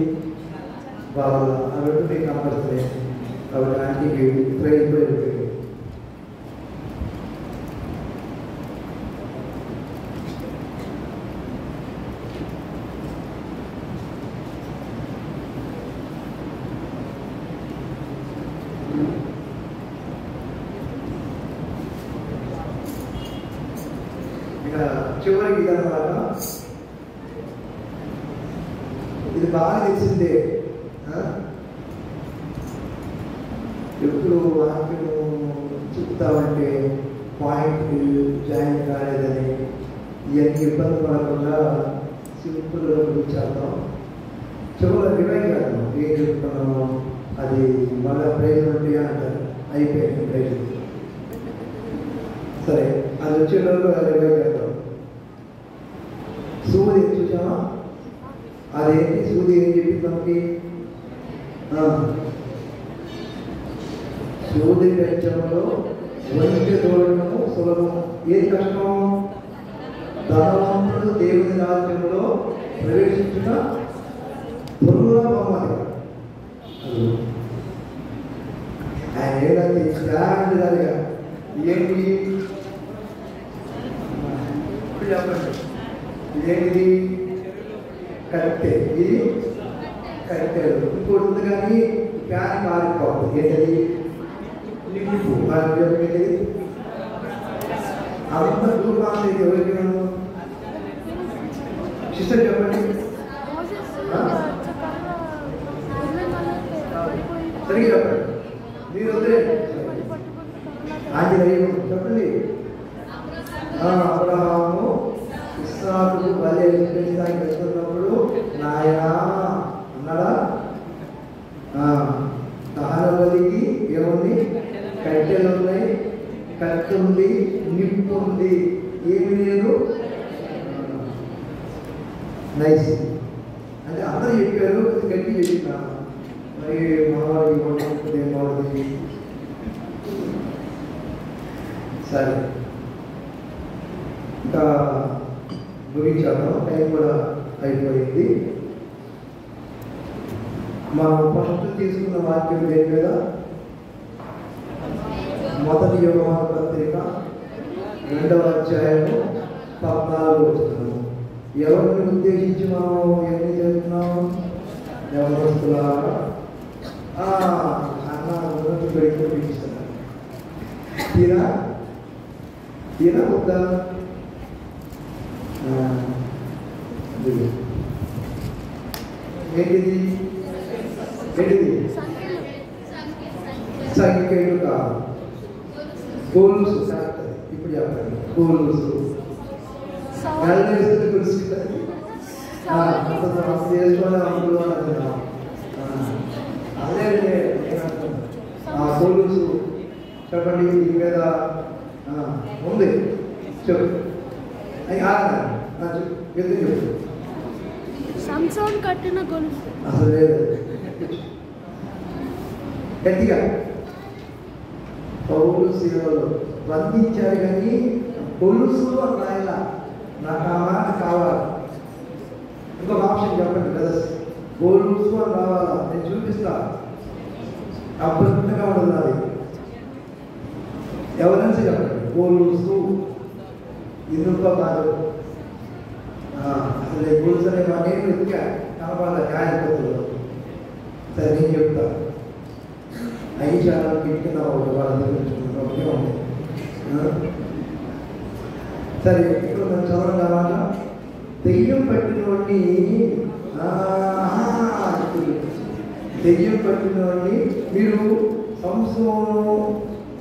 బాగా ఆ 2 మీకు కంపల్సరీ. కాబట్టి ఆంటీకి అయిపోయింది. ఇక చివరికి ఇదన్నమాట. ఇది బాగా తెలిసిందే. ఎప్పుడు వాక్యము చెప్తామంటే పాయింట్ జాయిన్ కాలేదని ఇవన్నీ ఇబ్బంది పడకుండా సింపుల్గా చేద్దాం. చివరి రివైజ్ కాదు. ఏం చెప్తున్నాము అది మళ్ళీ ప్రైజ్ ఉంటాయా అంటారు. అయిపోయింది ప్రైజ్. సరే, అది వచ్చేటప్పుడు రివైజ్ చేద్దాం. సూది చూసామా? అదేంటి సూది? ఏం చెప్పింది మనకి? సూది వెచ్చంలో వంటి దూడము సులభం. ఏది కష్టం? ధనవంతుడు దేవుని రాజ్యంలో ప్రవేశించిన పురుగుల బొమ్మది. ఆయన ఏదంటే జాగ్రత్తగా ఏంటి ఇప్పుడు చెప్పండి. ఇదేంటిది? కరెక్టే. ఇది కరెక్టే. ఇంకోటి ఉంది కానీ ఫ్యాన్ కారిపోతుంది. ఏంటది? నిప్పు. ఏంటిది? అదంతా దూరం ఎవరికి సిస్టర్ చెప్పండి. సరిగ్గా చెప్పండి. మీరు వదిలే ఆంజనేయుడు చెప్పండి. అబ్రహాము ఇస్సాకు బలి అర్పించడానికి వెళ్తున్నప్పుడు నాయనా అన్నాడా? దహన బలికి ఏముంది? కట్టెలు ఉన్నాయి, కట్టె ఉంది, నిప్పు ఉంది, ఏమి లేదు. నైస్ అంటే అందరూ చెప్పారు, గట్టి చెప్పినా మరి మనవాడికి వండుకుంటుంది ఏమవుతుంది. సరే ఇంకా ముగించాను, టైం కూడా అయిపోయింది. మనం ఫస్ట్ తీసుకున్న వాక్యం దేని మీద? మొదటి యోహాను పత్రిక 2వ అధ్యాయము 14వ వచనం. ఎవరిని ఉద్దేశించి మనం ఏమి చేస్తున్నాం? యవనస్తులారా అన్న ఉన్నతి పెట్టుకుంటున్నాను. తీరా వద్దా? ఏంటిది? సంఖ్యలు కాదు, గోల్స్. ఇప్పుడు చెప్పండి. గోల్స్ తెలుసుకుంటుంది. చేసుకొని అందులో అదే గోల్స్ చెప్పండి. దీని మీద ఉంది చెప్పు. ఎందుకు చెప్పు? సంసోన్ కట్టిన గొలుసు. అసలు లేదు. గట్టిగా పౌలు సేవలో బంధించారు కానీ గొలుసు అని రాయాల. నాకు ఆ మాట కావాలి. ఇంకొక ఆప్షన్ చెప్పండి కదా. గొలుసు అని రావాలా? నేను చూపిస్తా. అద్భుతంగా ఉండదు అది. ఎవరైనా చెప్పండి. గొలుసు ఇనుప కాదు. అసలు గొలుసు అనే మాట నేను ఎదుగా కనపడాలి గాయపడుతుంది. సరే నేను చెప్తా. 5 శాతం కిటికిన వాళ్ళ దగ్గర ఉంది. సరే ఇక్కడ మనం చదవడం మాట. దెయ్యం పట్టినోడిని మీరు సంవత్సరం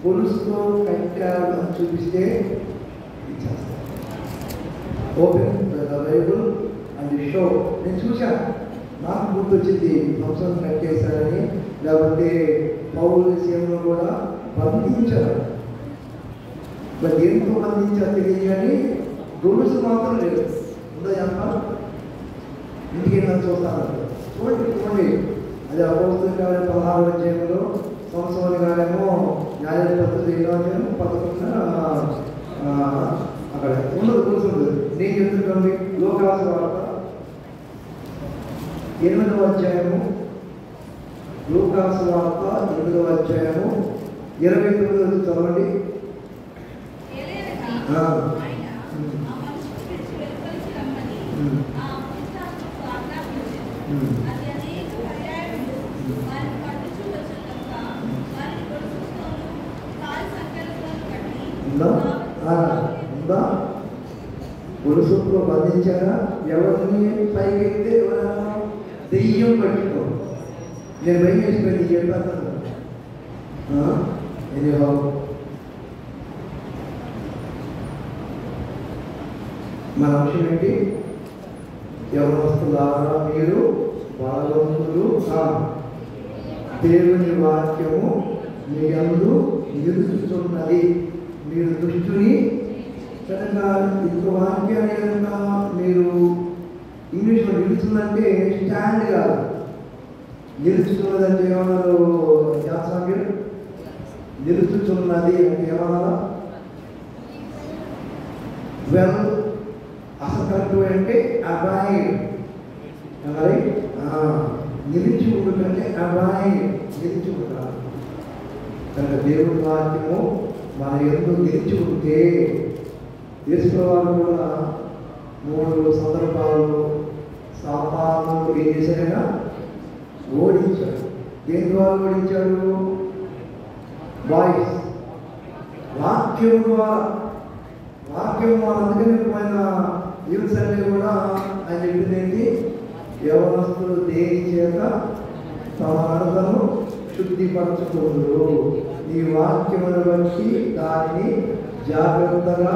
గొలుసుతో కట్టారు అని చూపిస్తే open the Bible and show. నేను చూశాను, నాకు గుర్తొచ్చింది సంవత్సరం కట్టేశారని. లేకపోతే పౌలు సేవను కూడా బంధించారు. మరి దేంతో బంధించారు తెలియదు కానీ గొలుసు మాత్రం లేదు. ఉందా అమ్మ? ఇంటికి నన్ను చూస్తాను. చూడండి. అది అపోస్తుల కార్యం 16వ అధ్యాయంలో సంవత్సరాల కార్యము న్యాయపత్రులు 11 అక్కడ ఉండదు, గొలుసు ఉండదు. నేను చెప్తున్నాను. లోకాసు వార్త 8వ అధ్యాయము, లూకాసు వార్త 8వ అధ్యాయము 29 చదవండి. ఉందా? గొలుసుతో బంధించారా? ఎవరిని పైకెత్తే ఎవరైనా దెయ్యం పట్టుకో. నేను భయం వేసిపోయింది చెప్పాను. మన అంశం ఏంటి? యవనస్తులారా మీరు బలవంతులు, దేవుని వాక్యము మీ యందు నిలుచుచున్నది. మీరు దుష్టుని కనుక ఇంకో వాక్యాన్ని కనుక మీరు ఇంగ్లీష్లో నిలుచుందంటే స్టాండ్ కాదు. నిలుచుతున్నదంటే ఏమన్నారు? ఉన్నది అంటే ఏమన్నా వెల్ అసలు కరెక్ట్ అంటే అబాయిడ్ మరి నిలిచి ఉండుకంటే అబాయిడ్ నిలిచి ఉండాలి. కనుక దేవుడి వాక్యము మన ఎందుకు నిలిచి ఉంటే యేసుప్రభువు కూడా 3 సందర్భాల్లో సాతాను ఏం చేశాడైనా ఓడించాడు. దేని ద్వారా ఓడించాడు? వాయిస్, వాక్యం ద్వారా. వాక్యం అందుకని పోయిన న్యూస్ అన్నీ కూడా ఆయన చెప్పింది ఏంటి? యవనస్తులు దేని చేత తమ నడతను శుద్ధిపరచుకుందరు, నీ వాక్యమును బట్టి దానిని జాగ్రత్తగా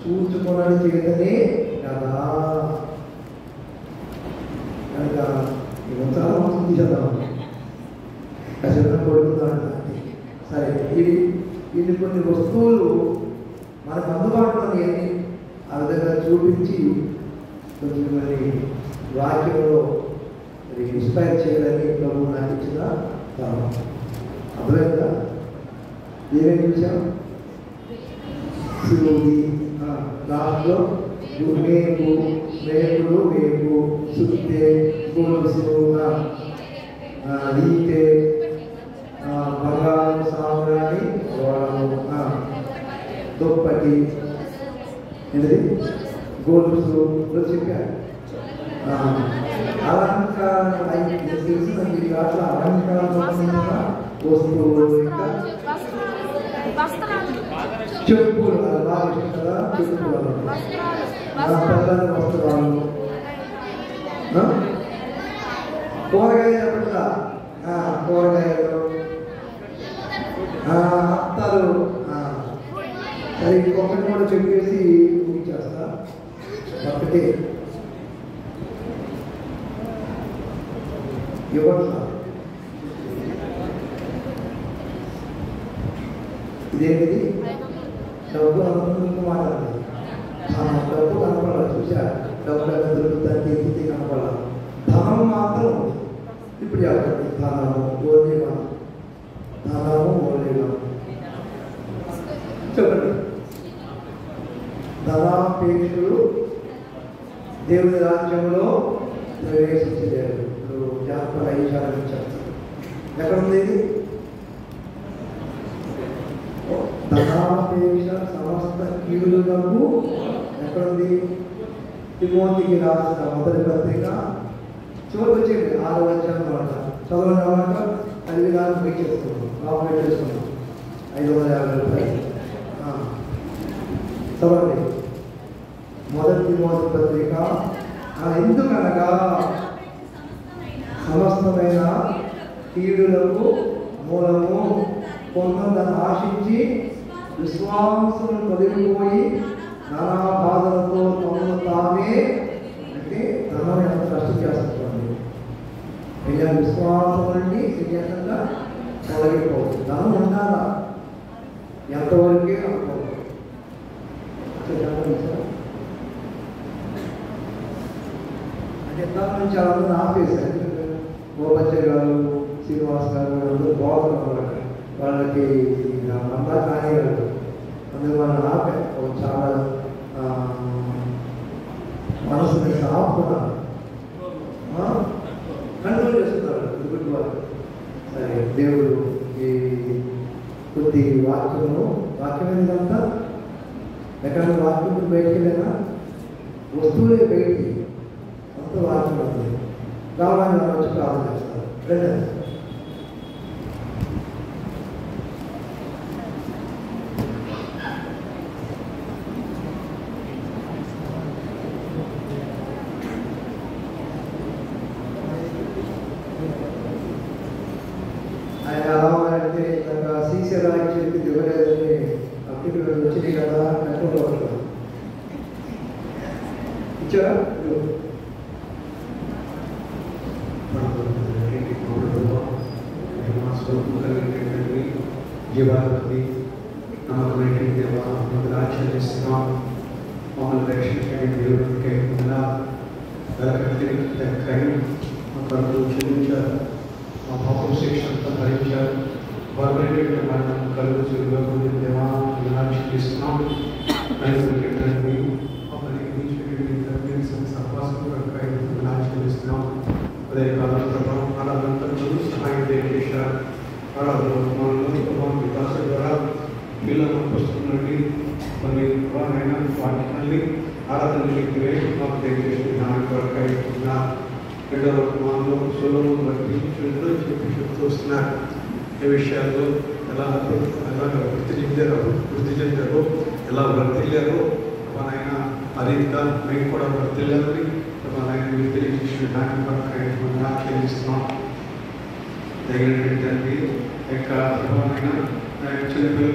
చూచుకున్నది చేతనే కదా. కనుక చాలా మంది చదవాలి కష్టం కొడుతున్నాడు. సరే, ఇది కొన్ని వస్తువులు మనకు అందుబాటులో లేని ఆ విధంగా చూపించి కొంచెం మరి వాక్యంలో మరి ఇన్స్పైర్ చేయాలని ప్రభు నాకు ఇచ్చిన కారణం. అర్థమైందా? ఏమేమి చూసాం? శివుడి దాంట్లో మేకులు వేపు సుత్తే గొలుసు ఈటే బంగారు సాంబ్రాణి దుప్పటి ఏంటిది గొలుసు చెప్పారు. అలంకారం తెలిసిందండి. అట్లా అలంకారం వస్తువులు ఇంకా చెప్పులు బాగా ఇష్టం కదా. చెప్పులు పిల్లల వస్త్రాలు, కూరగాయలు చెప్పట్లా, కూరగాయలు అత్తలు. సరే, ఇంకొకటి కూడా చెప్పేసి ముగించేస్తా. ఒకటి ఇవ్వట్లా. ఇదేంటిది? డబ్బు అనుకుంటూ మాట్లాడాలి. డబ్బు కనపడాలి. చూసా, డబ్బు దొరుకుతుంది, ఎత్తి కనపడాలి. ధనం మాత్రం ఇప్పుడు చెప్పండి. ధనము ఓలేవా? ధనము ఓలేవా? చెప్పండి. ధనాపేక్షులు దేవుని రాజ్యంలో ప్రవేశించలేరు. జ్ఞాపకం అయ్యాలని చెప్తారు. ఎక్కడ ఉంది ఇది? ధనాపేక్ష సమస్త కీడులకు ఎక్కడుంది? తిమోతికి రాసిన మొదటి పత్రిక చివరికి వచ్చేది 6వ అధ్యాయం మాట చదవని మాట 5,000 పే చేసుకున్నాం. ఆపరేట్ చేసుకున్నాం. 550 రూపాయలు. చదవండి. మొదటి తిమోతి పత్రిక. ఎందుకనగా సమస్తమైన కీడులకు మూలము కొందరు ఆశించి విశ్వాసమును తొలగిపోయి నానా బాధలతో తమను తామే అంటే ధనం ఎంత కష్టం చేస్తుంది. ఇలా విశ్వాసం నుండి సీరియస్గా తొలగిపోతుంది. ధనం ఉండాలా? ఎంతవరకే అనుకోవాలి. అంటే దాని నుంచి అందరూ ఆపేశారు. గోపచ్చయ్య గారు, శ్రీనివాస్ గారు అందరూ బాగున్నారు. వాళ్ళకి అంతా కానివ్వదు. అందుకు వాళ్ళని ఆపారు. చాలా మనసుని ఆపుకున్నారు, కంట్రోల్ చేస్తున్నారు. గుడ్ వాళ్ళు. సరే, దేవుడు ఈ కొద్ది వాక్యం ఏంటంతా ఎక్కడ వాక్యం బయటికి వెళ్ళినా వస్తువులే బయటికి అంత వాక్యం అవుతుంది. కావాలని వాళ్ళు వచ్చి ప్రార్థన చేస్తారు. ఆయన ఎలా ఉన్నారంటే సీసీరాకి చెప్పి దిగలేదని అప్పటికి వచ్చింది కదా. కంట్రోల్ అవుతుంది. ఇచ్చారా? జీవాధిపతి నమ్మకమైన దేవ ఆచరిస్తున్నాం. మమ్మల్ని రక్షించే దేవుడికి కరువు చెల్లించారు. మా పాపం శిక్ష అంతా భరించారు. వారిపైన మరణం కలుగు చెరువులకు దేవా చెల్లిస్తున్నాం. రైతులకి తండ్రి సహవాసం చెల్లిస్తున్నాం. అదే కాలం ప్రభావం ఆరాధనలు సహాయం చేశారు. ఆరాధనలో వికాస ద్వారా పిల్లలు వస్తున్నట్టు కొన్ని వారైనా వాక్యాన్ని ఆరాధన శక్తివే మాకు దయచేసి దాని కొరకు రెండవ వర్తమానంలో సులభం బట్టి చెప్తూ వస్తున్నారు. ఏ విషయాల్లో ఎలా వృద్ధి చెందారో ఎలా వర్తిల్లారో ఆయన ఆ రీతిగా మేము కూడా వర్తిల్లాలని ఆయన మీరు తెలియజేసిన దాని కొరకు చెల్లిస్తున్నాం. తగినటువంటి యొక్క చిన్నపిల్లల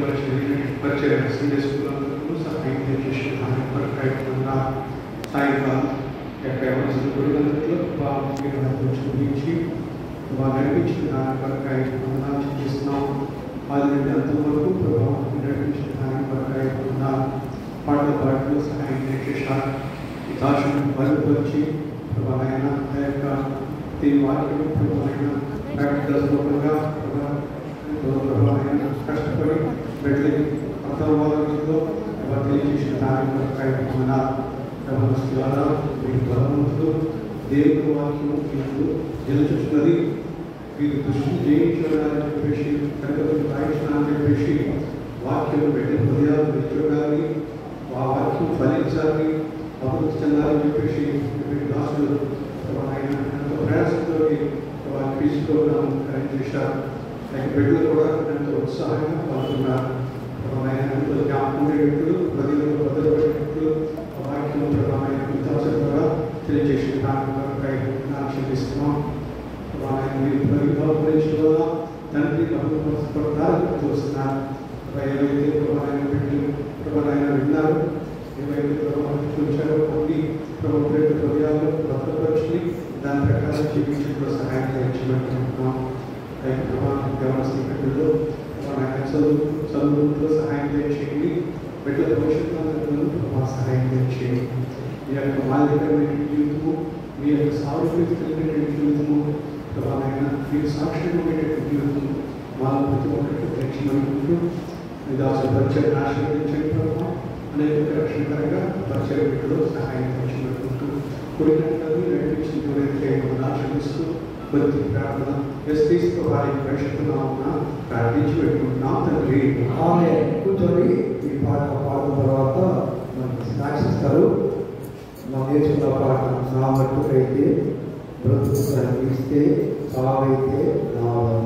పరిచయ సండే స్కూల్ సహాయం చేసిన దాని కొరకు సాయంకాలం యొక్క ఎవరి గుడిలో చూపించి వాళ్ళు నడిపించిన దాని కొరకు చేస్తున్నాం. అది నుండి అంతవరకు ప్రభావం నడిపించిన దాని కొరకు పాటలు సహాయం చేశారు. ఈ భాషను బలపరిచి ప్రభావైన ఆ యొక్క దీని వాక్యం ప్రభావైన ప్రాక్టికల్గా ప్రభావైన కష్టపడి వెళ్ళి అర్థవాదంలో తెలియజేసిన దాని కొరకు ద్వారా మీరు బలవంతులు దేవుని వాక్యం మీకు గెలుచున్నది. మీరు దృష్టిని జయించాలని చెప్పేసి కనుక రాయించాలని చెప్పేసి వాక్యం పెట్టి హృదయాలు నిల్చోడాలి, ఆ వాక్యం ఫలించాలి, అభివృద్ధి చెందాలని చెప్పేసి దాసులు ఆయన ఎంతో ప్రయాసంతో వారు చేశారు. బిడ్డలు కూడా ఎంతో ఉత్సాహంగా పాల్గొన్నారు. ఆయన ఎంతో జ్ఞాపకం వ్యక్తులు ప్రజలకు భద్రపడే వ్యక్తులు వాక్యం ఆయన దాసుల ద్వారా తెలియజేసిన దాని చెల్లిస్తున్నాం. ఆయన మీరు తండ్రి అభివృద్ధి చూస్తున్నారు. ఏవైతే ఆయన బిడ్డలు ఆయన విన్నారు, ఏవైతే ప్రభావం చూచారో అన్ని ప్రభుత్వ హృదయాలు భద్రపరిచి దాని ప్రకారం జీవించడంలో సహాయం చేయించబడుతున్నాం. దేవాలయ బిడ్డలు ఆయన చదువుతో సహాయం చేయండి. బిడ్డల భవిష్యత్తు సహాయం చేయండి. మీ యొక్క మాలికమైన జీవితము, మీ యొక్క సారూప్యమైన జీవితము, ఆయన మీకు సాక్ష్యమైన జీవితము వాళ్ళ ప్రతి ఒక్కరికి రక్షించుకుంటూ మీ దాసు పరిచయం ఆశీర్వదించండి. ప్రభావం అనేక రక్షణకరంగా పరిచయ బిడ్డలు సహాయం చేయించుకుంటూ కుడినట్టు నడిపించి ఆశీర్దిస్తూ ప్రతి ప్రార్థన క్రీస్తు వారి పరిశుద్ధనామమున ప్రార్థించి పెట్టుకుంటున్నాం తండ్రి. ఆమె కూర్చొని ఈ పాట పాడిన తర్వాత మనకి స్నాక్స్ ఇస్తారు. మనం నేర్చుకున్న పాట నా మట్టుకైతే బ్రతుకు ఇస్తే చావైతే రావడం.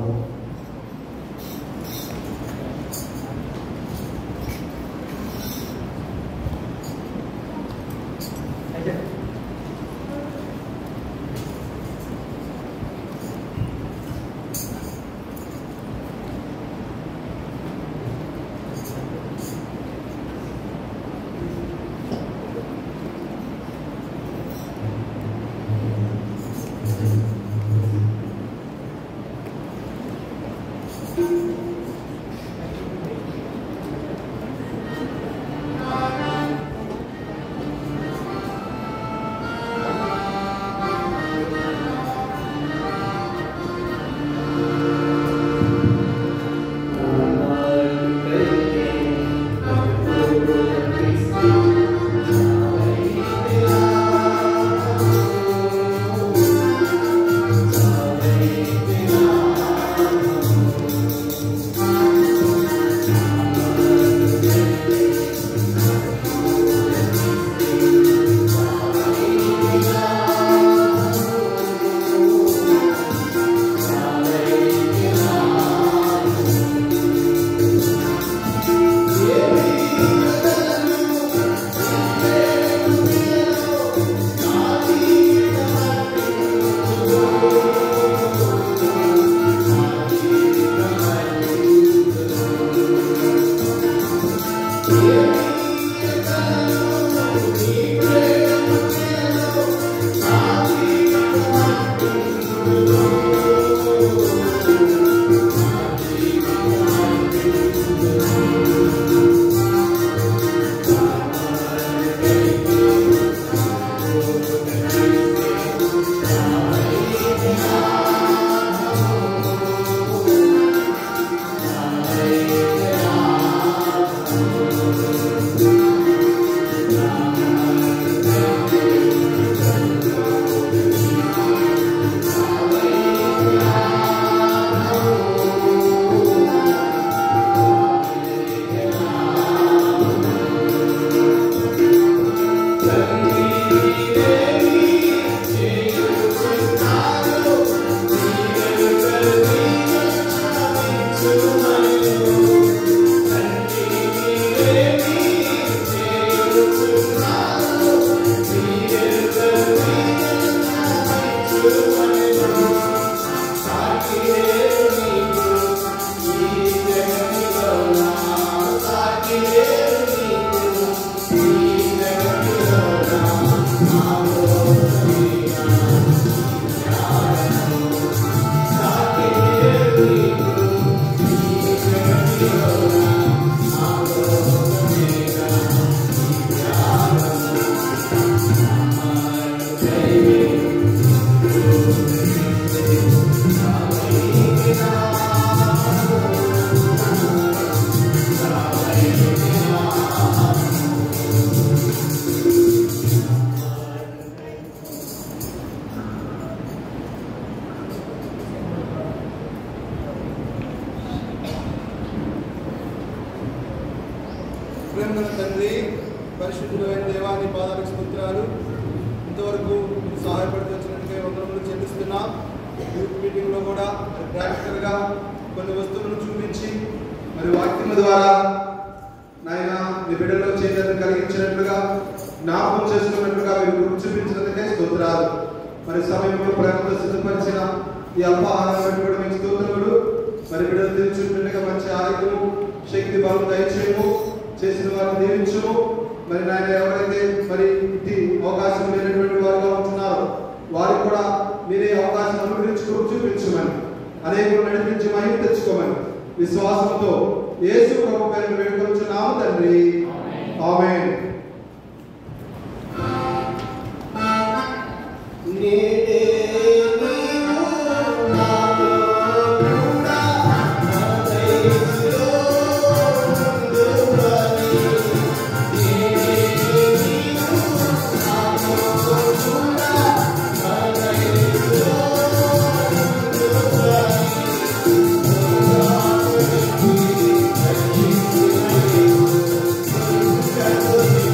ప్రేమ తండ్రి, పరిశుద్ధులైన దేవాన్ని పాదాలకు స్తోత్రాలు. ఇంతవరకు సహాయపడుతూ వచ్చినట్టుగా వందనములు చెల్లిస్తున్నా. యూత్ మీటింగ్లో కూడా ప్రాక్టికల్గా కొన్ని వస్తువులను చూపించి మరి వాక్యముల ద్వారా నాయన మీ బిడ్డలో చైతన్యం కలిగించినట్లుగా జ్ఞాపకం చేసుకున్నట్లుగా మీరు చూపించినందుకే స్తోత్రాలు. మరి సమయంలో ప్రేమతో సిద్ధపరిచిన ఈ అల్పాహారాన్ని కూడా మీకు స్తోత్రములు. మరి బిడ్డలు తెచ్చుకుంటుండగా మంచి ఆరోగ్యము, శక్తి, బలం దయచేయము, చేసిన వారిని దీవించము. మరి నాయన ఎవరైతే మరి ఇది అవకాశం లేనటువంటి వారుగా ఉంటున్నారో వారికి కూడా మీరే అవకాశం అనుగ్రహించుకో చూపించమని, అనేకులు నడిపించి మహిమ తెచ్చుకోమని విశ్వాసంతో యేసు ప్రభు పేరున వేడుకొనుచున్నాము తండ్రి. ఆమేన్. Thank you.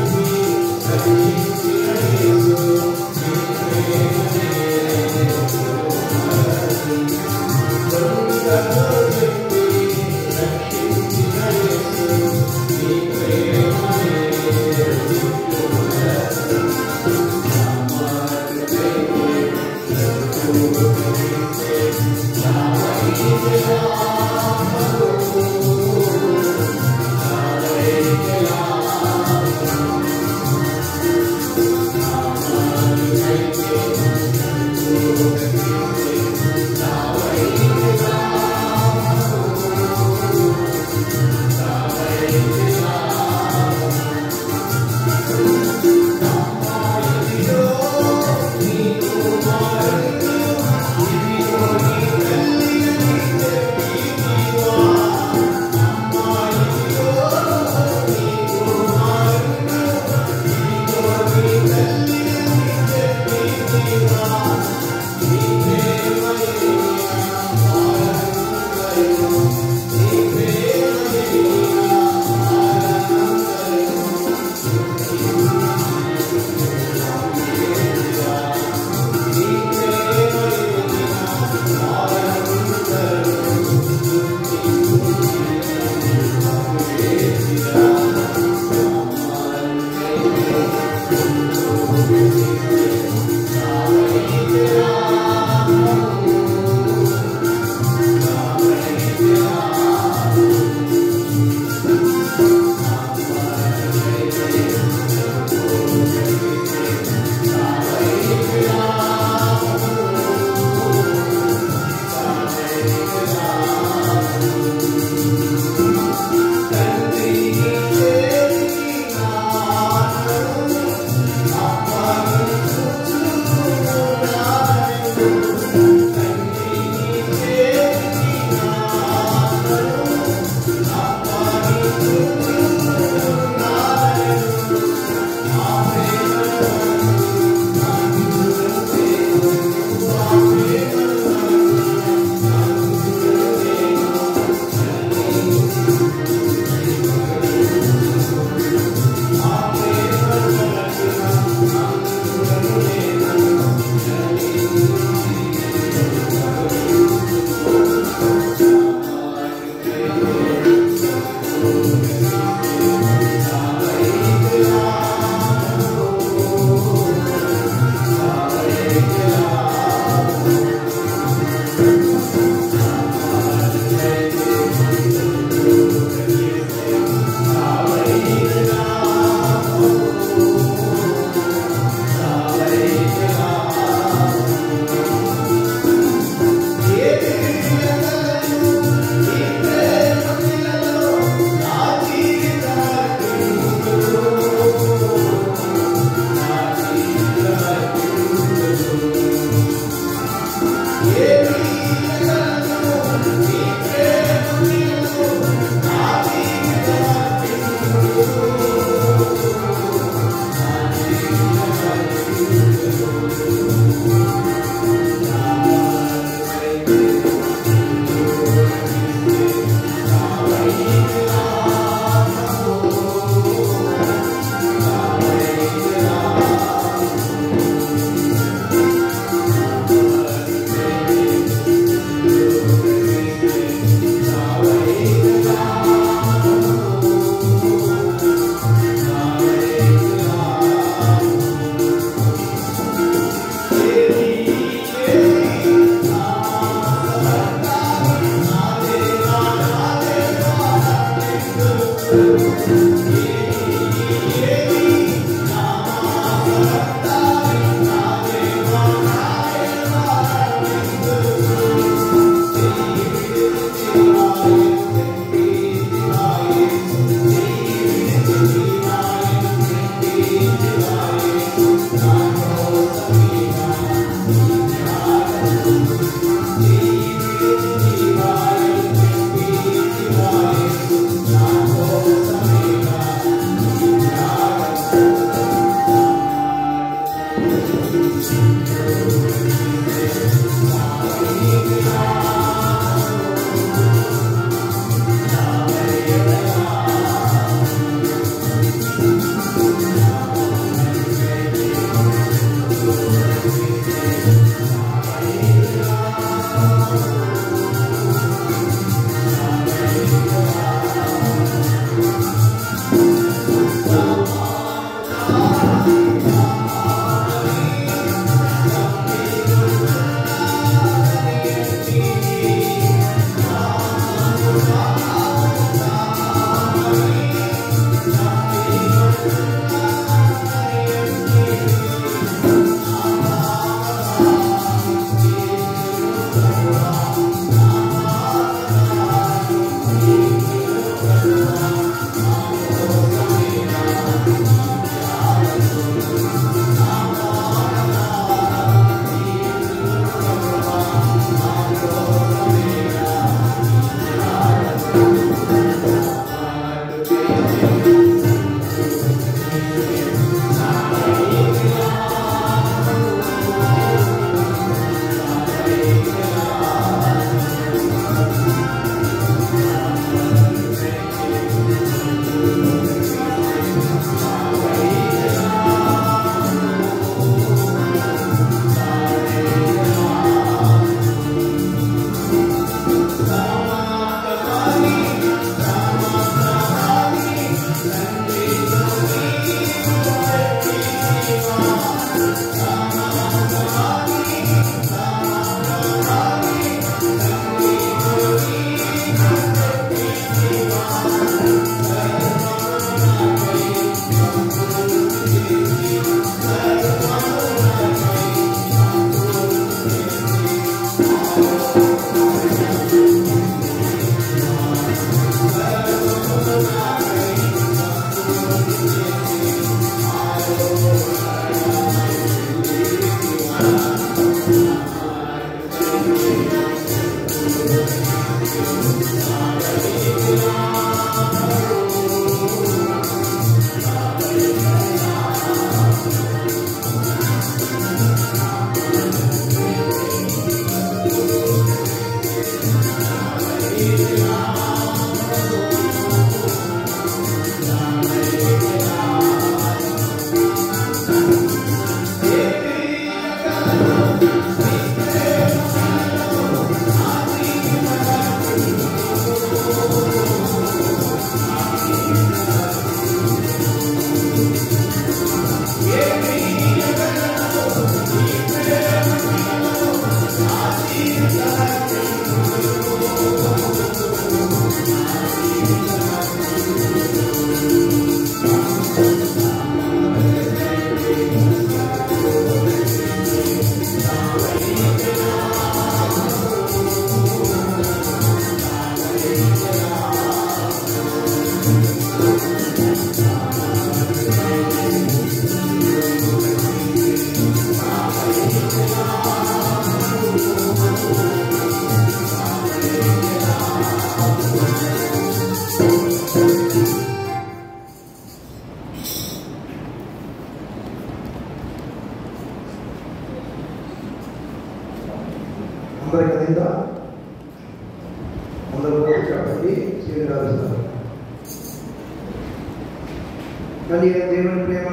కానీ దేవుని ప్రేమ,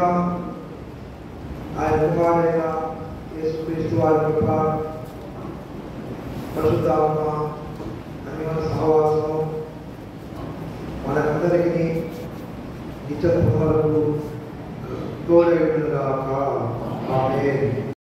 ఆయన కుమారుడైన యేసుక్రీస్తు వారి కృప, పరిశుద్ధాత్మ అన్యోన్య సహవాసము మనందరికీ నిత్య తోడై ఉండుగాక. ఆమేన్.